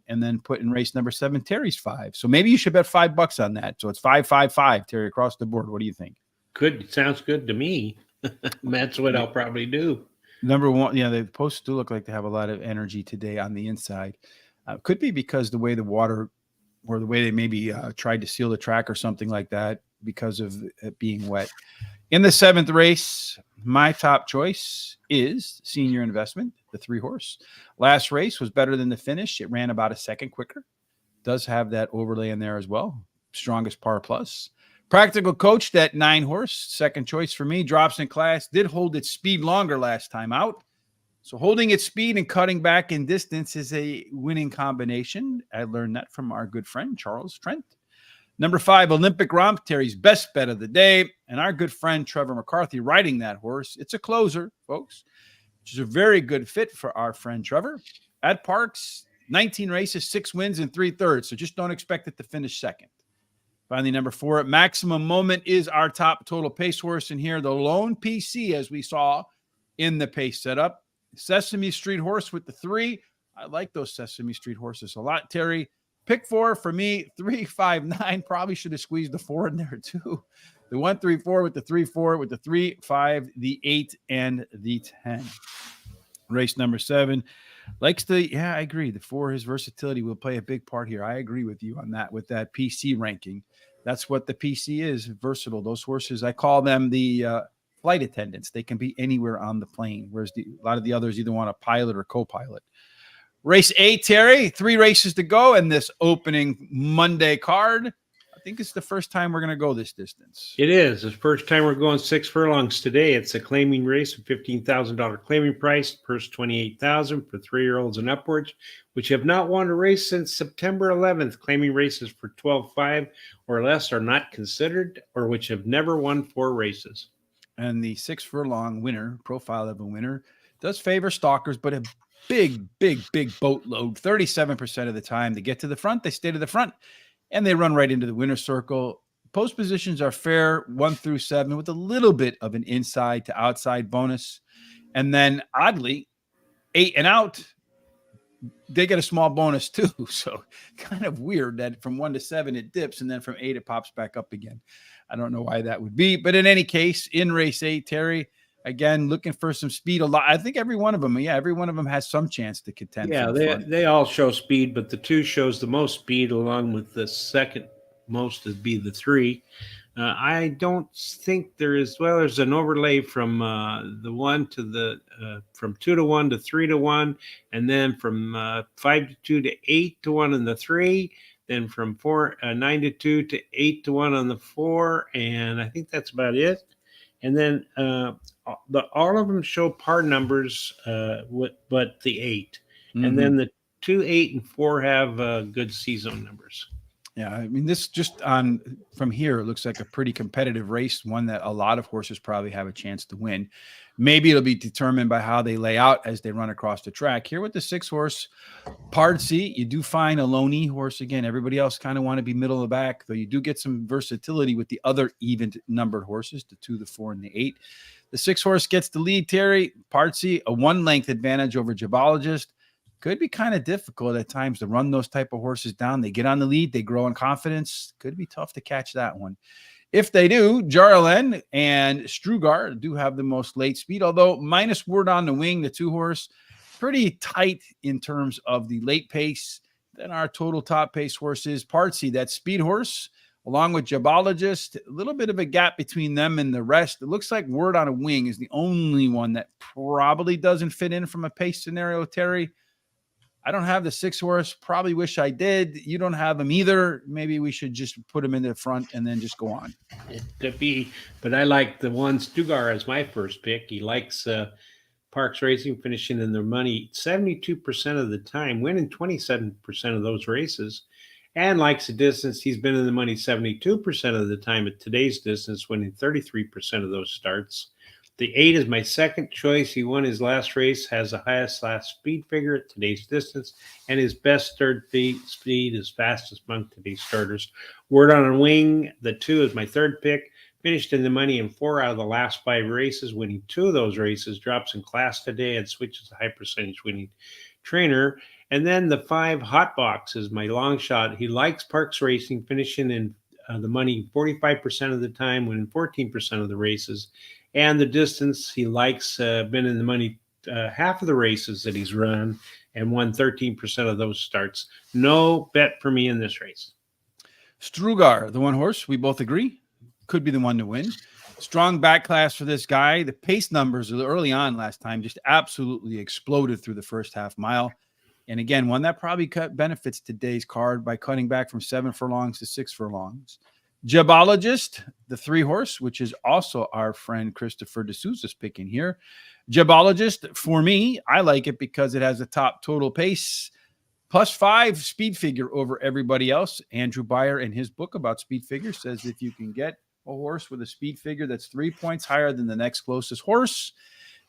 and then put in race number 7 Terry's 5. So maybe you should bet $5 on that. So it's 5, 5, 5, Terry, across the board. What do you think? Good. Sounds good to me. That's what I'll probably do. Number 1, the posts do look like they have a lot of energy today on the inside. Could be because the way the water or the way they maybe tried to seal the track or something like that because of it being wet. In the 7th race, my top choice is Senior Investment, the 3-horse. Last race was better than the finish. It ran about a second quicker. Does have that overlay in there as well. Strongest par plus. Practical Coach, that 9-horse, second choice for me. Drops in class. Did hold its speed longer last time out. So holding its speed and cutting back in distance is a winning combination. I learned that from our good friend, Charles Trent. Number 5, Olympic Romp, Terry's best bet of the day. And our good friend, Trevor McCarthy, riding that horse. It's a closer, folks, which is a very good fit for our friend Trevor. At Parx, 19 races, 6 wins, and 3/3. So just don't expect it to finish second. Finally, number 4, Maximum Moment is our top total pace horse in here. The lone PC, as we saw in the pace setup. Sesame Street horse with the 3. I like those Sesame Street horses a lot, Terry. Pick 4 for me, 3, 5, 9. Probably should have squeezed the 4 in there too. The 1, 3, 4 with the 3, 4 with the 3, 5, the 8, and the 10. Race number 7. I agree. The 4, his versatility will play a big part here. I agree with you on that with that PC ranking. That's what the PC is, versatile. Those horses, I call them the flight attendants. They can be anywhere on the plane, whereas a lot of the others either want a pilot or co-pilot. Race 8, Terry, 3 races to go in this opening Monday card. I think it's the first time we're going to go this distance. It is. It's the first time we're going 6 furlongs today. It's a claiming race with $15,000 claiming price, purse $28,000 for 3-year-olds and upwards, which have not won a race since September 11th. Claiming races for 12.5 or less are not considered, or which have never won 4 races. And the 6 furlong winner, profile of a winner, does favor stalkers, but a big boatload. 37% of the time they get to the front, they stay to the front, and they run right into the winner's circle. Post positions are fair 1 through 7 with a little bit of an inside to outside bonus. And then oddly, 8 and out, they get a small bonus too. So kind of weird that from 1 to 7 it dips, and then from 8 it pops back up again. I don't know why that would be. But in any case, in race 8, Terry, again, looking for some speed a lot. I think every one of them has some chance to contend. Yeah, they all show speed, but the 2 shows the most speed, along with the second most would be the 3. I don't think there's an overlay from the 1 to the from 2 to 1 to 3 to 1, and then from 5 to 2 to 8 to 1 in the 3. Then from 9 to 2 to 8 to 1 on the 4, and I think that's about it. And then all of them show par numbers, but the 8. Mm-hmm. And then the 2, 8, and 4 have good season numbers. Yeah, I mean, this just on from here, it looks like a pretty competitive race, one that a lot of horses probably have a chance to win. Maybe it'll be determined by how they lay out as they run across the track. Here with the 6-horse, Parx, you do find a lone horse again. Everybody else kind of want to be middle of the back, though you do get some versatility with the other even-numbered horses, the 2, the 4, and the 8. The 6-horse gets the lead, Terry. Parx, a 1-length advantage over Jabologist. Could be kind of difficult at times to run those type of horses down. They get on the lead, they grow in confidence. Could be tough to catch that one. If they do, Jarlen and Strugar do have the most late speed, although minus Word on the Wing, the 2-horse, pretty tight in terms of the late pace. Then our total top pace horse is Parx, that speed horse, along with Jabologist. A little bit of a gap between them and the rest. It looks like Word on a Wing is the only one that probably doesn't fit in from a pace scenario, Terry. I don't have the 6-horse. Probably wish I did. You don't have them either. Maybe we should just put him in the front and then just go on. It could be, but I like the one Stugar as my first pick. He likes Parx Racing, finishing in their money 72% of the time, winning 27% of those races, and likes the distance. He's been in the money 72% of the time at today's distance, winning 33% of those starts. The 8 is my second choice. He won his last race, has the highest last speed figure at today's distance, and his best third speed is fastest among today's starters. Word on a Wing, the 2 is my third pick. Finished in the money in 4 out of the last 5 races, winning 2 of those races. Drops in class today and switches a high percentage winning trainer. And then the 5 Hot Box is my long shot. He likes Parx Racing, finishing in the money 45% of the time, winning 14% of the races. And the distance, he likes been in the money half of the races that he's run, and won 13% of those starts. No bet for me in this race. Strugar, the one horse, we both agree, could be the one to win. Strong back class for this guy. The pace numbers early on last time just absolutely exploded through the first half mile. And again, one that probably benefits today's card by cutting back from 7 furlongs to 6 furlongs. Jabologist, the 3 horse, which is also our friend Christopher D'Souza's picking here. Jabologist, for me, I like it because it has a top total pace +5 speed figure over everybody else. Andrew Beyer, in his book about speed figures, says if you can get a horse with a speed figure that's 3 points higher than the next closest horse,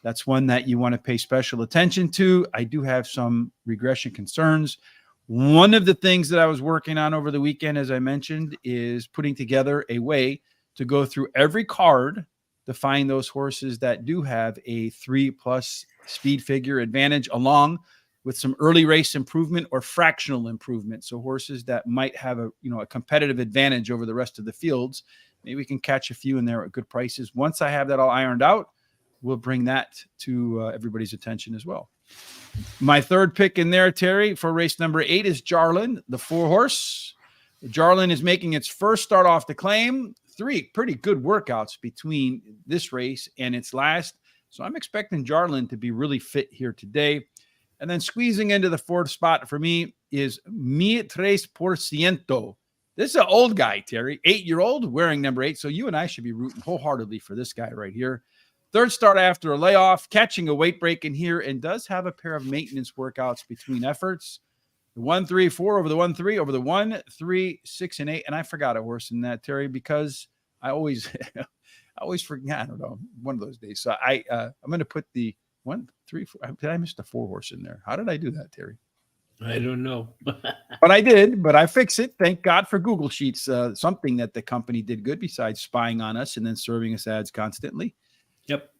that's one that you want to pay special attention to. I do have some regression concerns. One of the things that I was working on over the weekend, as I mentioned, is putting together a way to go through every card to find those horses that do have a 3+ speed figure advantage, along with some early race improvement or fractional improvement. So horses that might have a competitive advantage over the rest of the fields. Maybe we can catch a few in there at good prices. Once I have that all ironed out, we'll bring that to everybody's attention as well. My third pick in there, Terry, for race number 8 is Jarlin, the 4 horse. Jarlin is making its first start off the claim. 3 pretty good workouts between this race and its last. So I'm expecting Jarlin to be really fit here today. And then squeezing into the 4th spot for me is Mi 3%. This is an old guy, Terry, 8-year-old wearing number 8. So you and I should be rooting wholeheartedly for this guy right here. 3rd start after a layoff, catching a weight break in here, and does have a pair of maintenance workouts between efforts. The 1, 3, 4 over the 1, 3 over the 1, 3, 6, and 8. And I forgot a horse in that, Terry, because I always forget. I don't know, one of those days. So I'm going to put the 1, 3, 4. Did I miss the 4 horse in there? How did I do that, Terry? I don't know. But I did, but I fixed it. Thank God for Google Sheets, something that the company did good besides spying on us and then serving us ads constantly. Yep.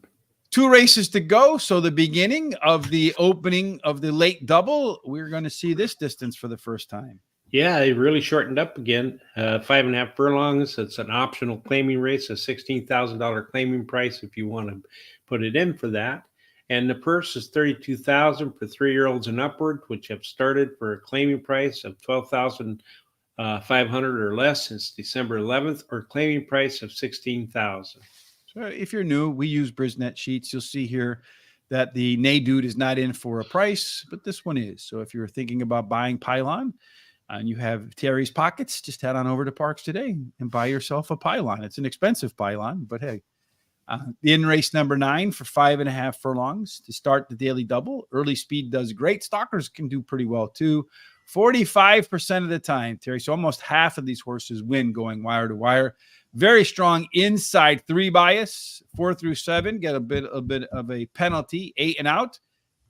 2 races to go. So the beginning of the opening of the late double, we're going to see this distance for the first time. Yeah, they really shortened up again. 5.5 furlongs. It's an optional claiming race, a $16,000 claiming price if you want to put it in for that. And the purse is $32,000 for 3-year-olds and upward, which have started for a claiming price of $12,500 or less since December 11th, or claiming price of $16,000. So if you're new, we use Brisnet sheets. You'll see here that the Nay Dude is not in for a price, but this one is. So if you're thinking about buying Pylon and you have Terry's pockets, just head on over to Parx today and buy yourself a Pylon. It's an expensive Pylon, but hey. In race number 9 for 5.5 furlongs to start the daily double. Early speed does great. Stalkers can do pretty well too. 45% of the time, Terry. So almost half of these horses win going wire to wire. Very strong inside 3 bias. 4 through 7 get a bit of a penalty. 8 and out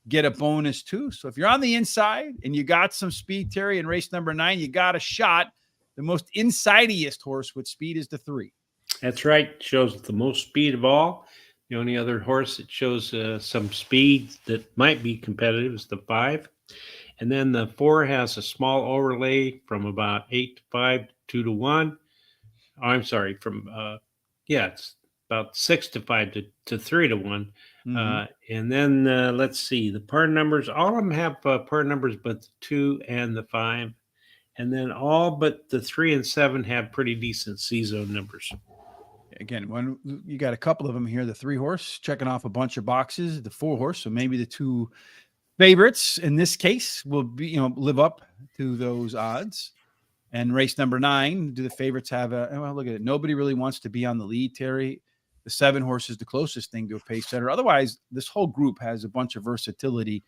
get a bonus too. So if you're on the inside and you got some speed, Terry, in race number 9, you got a shot. The most insidiest horse with speed is the 3. That's right. Shows the most speed of all. The only other horse that shows some speed that might be competitive is the 5. And then the 4 has a small overlay from about 8 to 5 to 2 to 1. Oh, I'm sorry, from it's about 6 to 5 to 3 to 1. Mm-hmm. And then let's see, the par numbers, all of them have par numbers but the 2 and the 5. And then all but the 3 and 7 have pretty decent C-zone numbers. Again, when you got a couple of them here, the 3 horse checking off a bunch of boxes, the 4 horse, so maybe the 2 favorites in this case will be, live up to those odds. And race number 9, do the favorites have look at it. Nobody really wants to be on the lead, Terry. The 7 horse is the closest thing to a pace setter. Otherwise, this whole group has a bunch of versatility,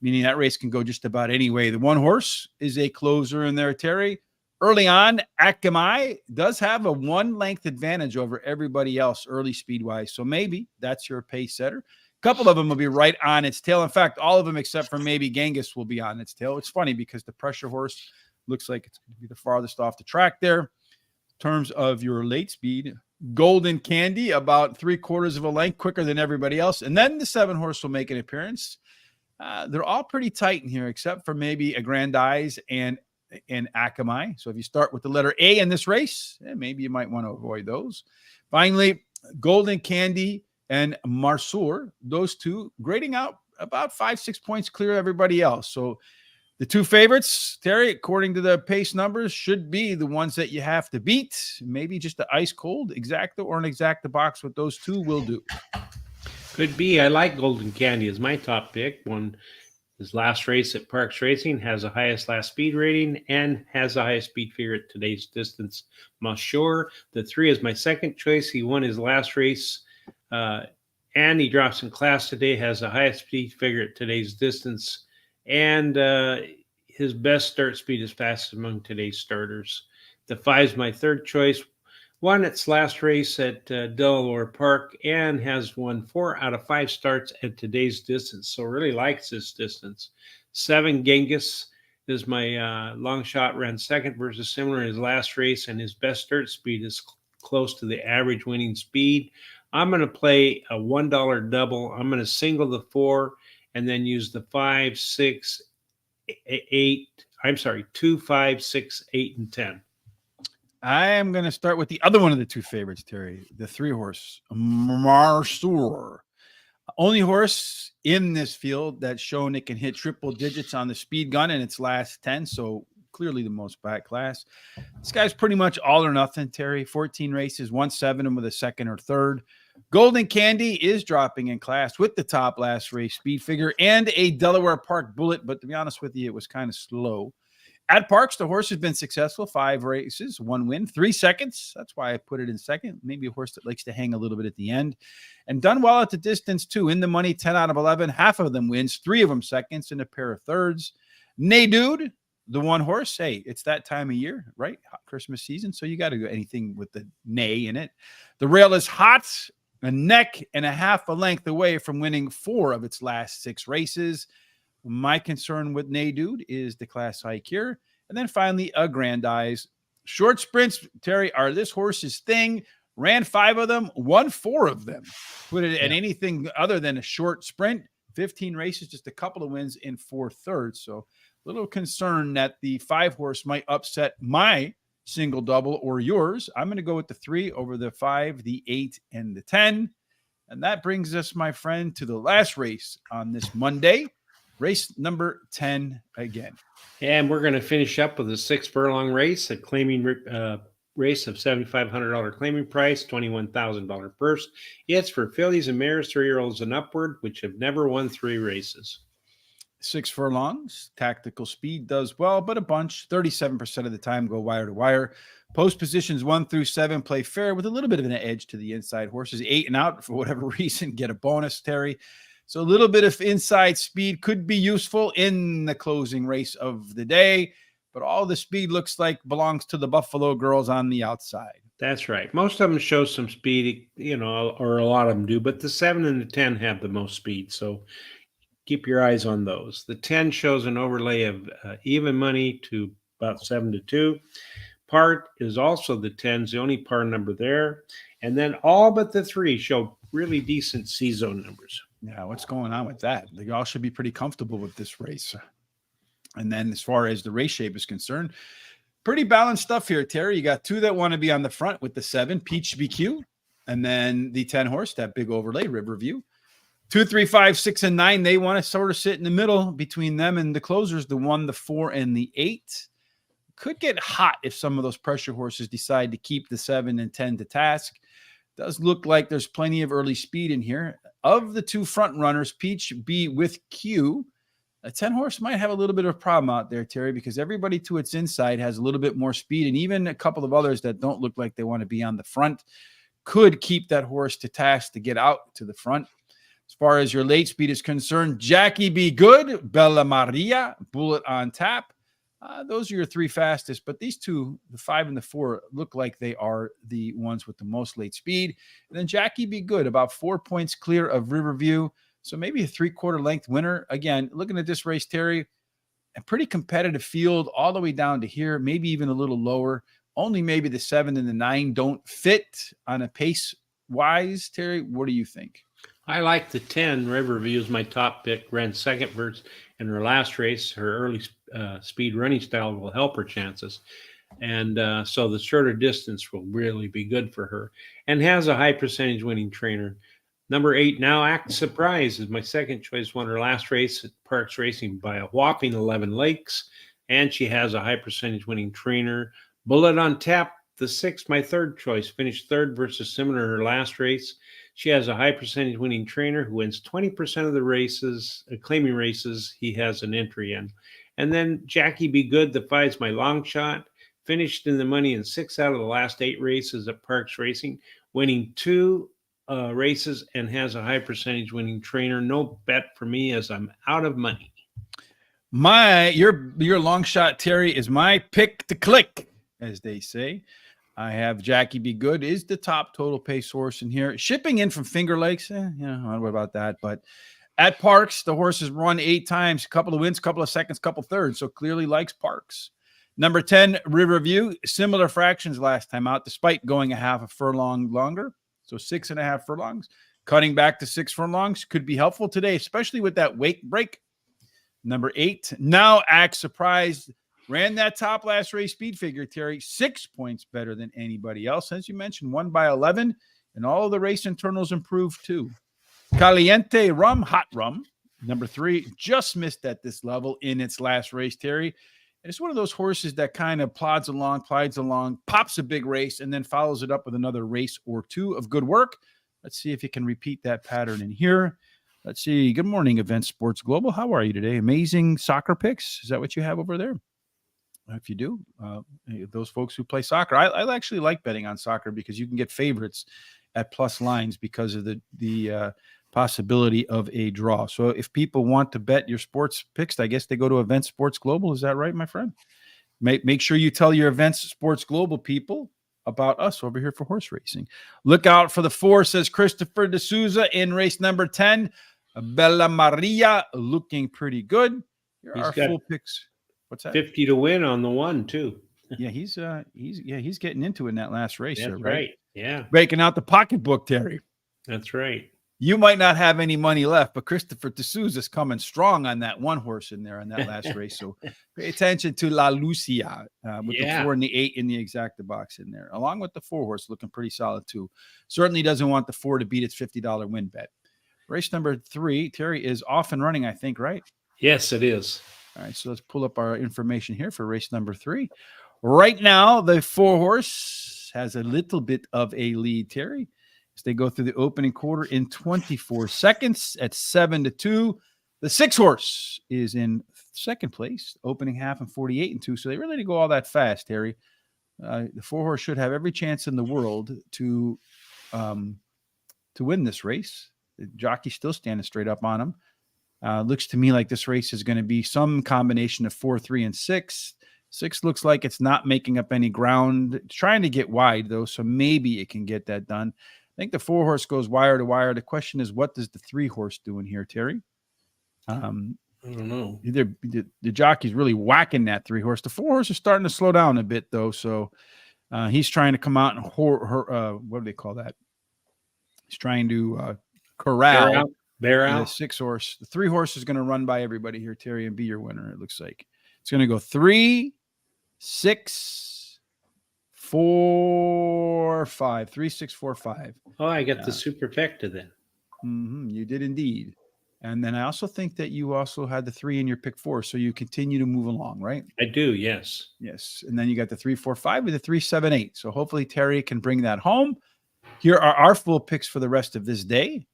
meaning that race can go just about any way. The 1 horse is a closer in there, Terry. Early on, Akamai does have a 1 length advantage over everybody else early speed-wise. So maybe that's your pace setter. A couple of them will be right on its tail. In fact, all of them except for maybe Genghis will be on its tail. It's funny because the pressure horse looks like it's going to be the farthest off the track there. In terms of your late speed, Golden Candy, about 3/4 of a length quicker than everybody else. And then the 7 horse will make an appearance. They're all pretty tight in here except for maybe Aggrandize and Akamai. So if you start with the letter A in this race, maybe you might want to avoid those. Finally, Golden Candy and Marsour, those 2 grading out about 5-6 points clear of everybody else. So the two favorites, Terry, according to the pace numbers, should be the ones that you have to beat. Maybe just the ice cold exacta or an exacta box with those two will do. Could be. I like Golden Candy as my top pick. Won his last race at Parx Racing, has the highest last speed rating, and has the highest speed figure at today's distance. Monsieur, the 3 is my second choice. He won his last race, and he drops in class today, has the highest speed figure at today's distance, and his best start speed is fastest among today's starters. The 5 is my third choice. Won its last race at Delaware Park and has won 4 out of 5 starts at today's distance. So really likes this distance. 7, Genghis is my long shot, ran second versus similar in his last race, and his best start speed is close to the average winning speed. I'm going to play a $1 double. I'm going to single the 4 and then use the 5, 6, 8. I'm sorry, 2, 5, 6, 8, and 10. I am going to start with the other one of the two favorites, Terry, the 3-horse, Marsour. Only horse in this field that's shown it can hit triple digits on the speed gun in its last 10, so clearly the most back class. This guy's pretty much all or nothing, Terry. 14 races, won 7 with a second or third. Golden Candy is dropping in class with the top last race speed figure and a Delaware Park bullet, but to be honest with you, it was kind of slow. At Parx, the horse has been successful. 5 races, 1 win, 3 seconds. That's why I put it in second. Maybe a horse that likes to hang a little bit at the end. And done well at the distance, too. In the money, 10 out of 11. Half of them wins, 3 of them seconds, and a pair of thirds. Nay, dude, the one horse. Hey, it's that time of year, right? Hot Christmas season. So you got to do anything with the nay in it. The rail is hot, a neck and a half a length away from winning 4 of its last 6 races. My concern with Nay Dude is the class hike here. And then finally, Aggrandize. Short sprints, Terry, are this horse's thing. Ran 5 of them, won 4 of them. Put it at anything other than a short sprint. 15 races, just a couple of wins in 4 thirds. So a little concerned that the 5 horse might upset my single double or yours. I'm going to go with the 3 over the 5, the 8, and the 10. And that brings us, my friend, to the last race on this Monday. Race number 10 again. And we're going to finish up with a 6 furlong race, a claiming race of $7,500 claiming price, $21,000 purse. It's for fillies and mares, 3-year-olds and upward, which have never won 3 races. 6 furlongs. Tactical speed does well, but a bunch. 37% of the time go wire to wire. Post positions 1 through 7 play fair with a little bit of an edge to the inside horses. 8 and out, for whatever reason, get a bonus, Terry. So a little bit of inside speed could be useful in the closing race of the day, but all the speed looks like belongs to the Buffalo Girls on the outside. That's right. Most of them show some speed, or a lot of them do, but the 7 and the 10 have the most speed. So keep your eyes on those. The 10 shows an overlay of even money to about 7-2. Part is also the 10's the only par number there. And then all but the 3 show really decent C-zone numbers. Yeah, what's going on with that? They all should be pretty comfortable with this race. And then as far as the race shape is concerned, pretty balanced stuff here, Terry. You got 2 that want to be on the front with the 7, Peach BQ, and then the 10 horse, that big overlay, Riverview. 2, 3, 5, 6, and 9, they want to sort of sit in the middle between them and the closers, the 1, the 4, and the 8. Could get hot if some of those pressure horses decide to keep the 7 and 10 to task. Does look like there's plenty of early speed in here. Of the 2 front runners, Peach B with Q, a 10 horse might have a little bit of a problem out there, Terry, because everybody to its inside has a little bit more speed, and even a couple of others that don't look like they want to be on the front could keep that horse to task to get out to the front. As far as your late speed is concerned, Jackie Be Good, Bella Maria, Bullet on Tap. Those are your 3 fastest, but these 2, the 5 and the 4, look like they are the ones with the most late speed. And then Jackie Be Good, about 4 points clear of Riverview. So maybe a 3/4 length winner. Again, looking at this race, Terry, a pretty competitive field all the way down to here, maybe even a little lower. Only maybe the 7 and the 9 don't fit on a pace wise. Terry, what do you think? I like the 10. Riverview is my top pick. Ran second versus in her last race. Her early speed running style will help her chances. And so the shorter distance will really be good for her. And has a high percentage winning trainer. Number 8, Now Act Surprise, is my second choice. Won her last race at Parx Racing by a whopping 11 lakes, and she has a high percentage winning trainer. Bullet on Tap, the 6th, my third choice. Finished third versus similar her last race. She has a high percentage winning trainer who wins 20% of the races, claiming races he has an entry in. And then Jackie Be Good, the 5's my long shot. Finished in the money in 6 out of the last 8 races at Parx Racing, winning 2 races, and has a high percentage winning trainer. No bet for me as I'm out of money. Your long shot, Terry, is my pick to click, as they say. I have Jackie Be Good is the top total pace horse in here. Shipping in from Finger Lakes, I don't know about that. But at Parx, the horse has run 8 times, a couple of wins, couple of seconds, couple thirds, so clearly likes Parx. Number 10, Riverview, similar fractions last time out, despite going a half a furlong longer. So 6.5 furlongs. Cutting back to 6 furlongs could be helpful today, especially with that weight break. Number 8, Now Act Surprise. Ran that top last race speed figure, Terry. 6 points better than anybody else. As you mentioned, won by 11, and all of the race internals improved too. Caliente Rum, Hot Rum. Number 3, just missed at this level in its last race, Terry. And it's one of those horses that kind of plies along, pops a big race, and then follows it up with another race or two of good work. Let's see if you can repeat that pattern in here. Let's see. Good morning, Event Sports Global. How are you today? Amazing soccer picks. Is that what you have over there? If you do, those folks who play soccer, I actually like betting on soccer because you can get favorites at plus lines because of the possibility of a draw. So if people want to bet your sports picks, I guess they go to Event Sports Global. Is that right, my friend? Make sure you tell your Events Sports Global people about us over here for horse racing. Look out for the 4, says Christopher D'Souza in race number 10. Bella Maria looking pretty good. Here are full picks. What's that? 50 to win on the 1 too. Yeah, he's getting into it in that last race. That's here, right? Yeah. Breaking out the pocketbook, Terry. That's right. You might not have any money left, but Christopher D'Souza is coming strong on that one horse in there on that last race. So pay attention to La Lucia with the 4 and the 8 in the exacta box in there, along with the 4 horse looking pretty solid too. Certainly doesn't want the 4 to beat its $50 win bet. Race number 3, Terry, is off and running, I think, right? Yes, it is. All right, so let's pull up our information here for race number 3. Right now, the 4 horse has a little bit of a lead, Terry, as they go through the opening quarter in 24 seconds at 7-2. The 6 horse is in second place, opening half in 48-2. So they really didn't go all that fast, Terry. The 4 horse should have every chance in the world to win this race. The jockey's still standing straight up on him. Looks to me like this race is going to be some combination of 4, 3, and 6. 6 looks like it's not making up any ground. It's trying to get wide, though, so maybe it can get that done. I think the 4 horse goes wire to wire. The question is, what does the 3 horse do in here, Terry? I don't know. The jockey's really whacking that 3 horse. The 4 horse is starting to slow down a bit, though, so he's trying to come out and what do they call that? He's trying to corral. Bear out. The 6 horse. The 3 horse is going to run by everybody here, Terry, and be your winner, it looks like. It's going to go 3, 6, 4, 5. 3, 6, 4, 5. Oh, I got the superfecta then. You did indeed. And then I also think that you also had the 3 in your pick 4, so you continue to move along, right? I do, yes. Yes. And then you got the 3, 4, 5 with the 3, 7, 8. So hopefully Terry can bring that home. Here are our full picks for the rest of this day.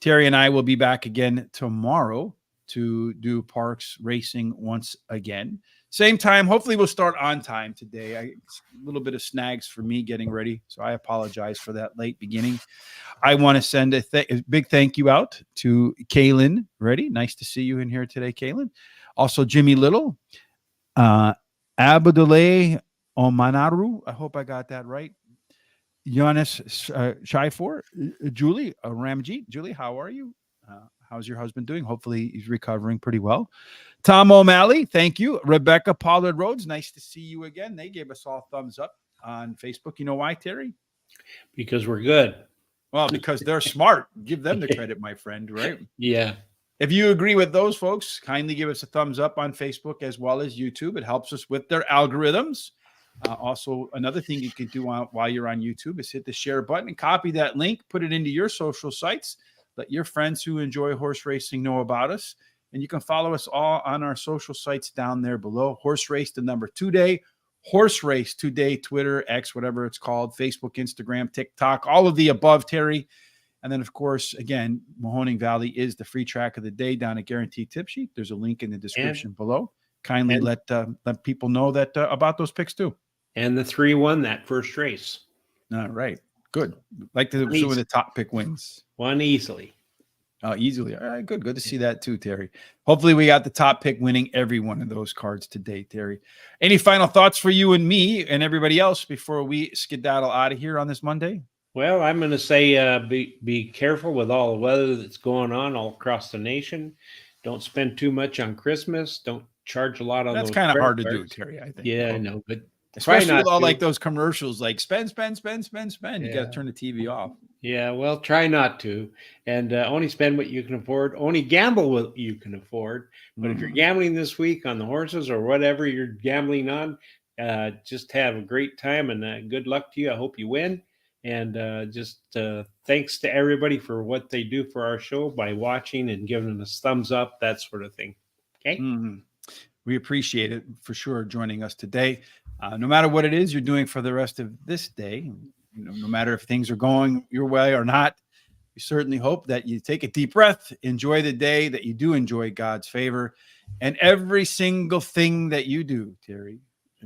Terry and I will be back again tomorrow to do Parx Racing once again. Same time. Hopefully we'll start on time today. It's a little bit of snags for me getting ready, so I apologize for that late beginning. I want to send a big thank you out to Kaylin. Ready? Nice to see you in here today, Kaylin. Also, Jimmy Little, Abdullah Omanaru. I hope I got that right. Giannis Shaifor, Julie Ramjeet. Julie, how are you? How's your husband doing? Hopefully he's recovering pretty well. Tom O'Malley, thank you. Rebecca Pollard Rhodes, nice to see you again. They gave us all thumbs up on Facebook. You know why, Terry? Because we're good. Well, because they're smart. Give them the credit, my friend, right? Yeah. If you agree with those folks, kindly give us a thumbs up on Facebook as well as YouTube. It helps us with their algorithms. Also, another thing you can do while you're on YouTube is hit the share button and copy that link, put it into your social sites. Let your friends who enjoy horse racing know about us. And you can follow us all on our social sites down there below. Horse Race, the number 2 day. Horse Race Today, Twitter, X, whatever it's called, Facebook, Instagram, TikTok, all of the above, Terry. And then, of course, again, Mahoning Valley is the free track of the day down at Guaranteed Tip Sheet. There's a link in the description below. Kindly let people know that about those picks too. And the 3 won that first race. All right, good. Like to see when the top pick wins. Won easily. Easily. All right, good. Good to see that too, Terry. Hopefully we got the top pick winning every one of those cards today, Terry. Any final thoughts for you and me and everybody else before we skedaddle out of here on this Monday? Well, I'm going to say be careful with all the weather that's going on all across the nation. Don't spend too much on Christmas. Don't charge a lot on That's those kind of hard to cards. do, Terry, I think. Yeah, I know, but especially with all like those commercials, like spend. Yeah. You got to turn the TV off. Yeah, well, try not to, and only spend what you can afford. Only gamble what you can afford. But if you're gambling this week on the horses or whatever you're gambling on, just have a great time and good luck to you. I hope you win. And just thanks to everybody for what they do for our show by watching and giving us thumbs up, that sort of thing. Okay. We appreciate it for sure joining us today. No matter what it is you're doing for the rest of this day, no matter if things are going your way or not, we certainly hope that you take a deep breath, enjoy the day, that you do enjoy God's favor, and every single thing that you do, Terry,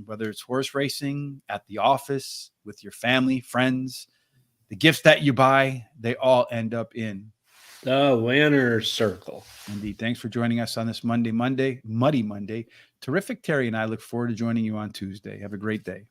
whether it's horse racing, at the office, with your family, friends, the gifts that you buy, they all end up in the winner's circle. Indeed. Thanks for joining us on this Muddy Monday. Terrific, Terry, and I look forward to joining you on Tuesday. Have a great day.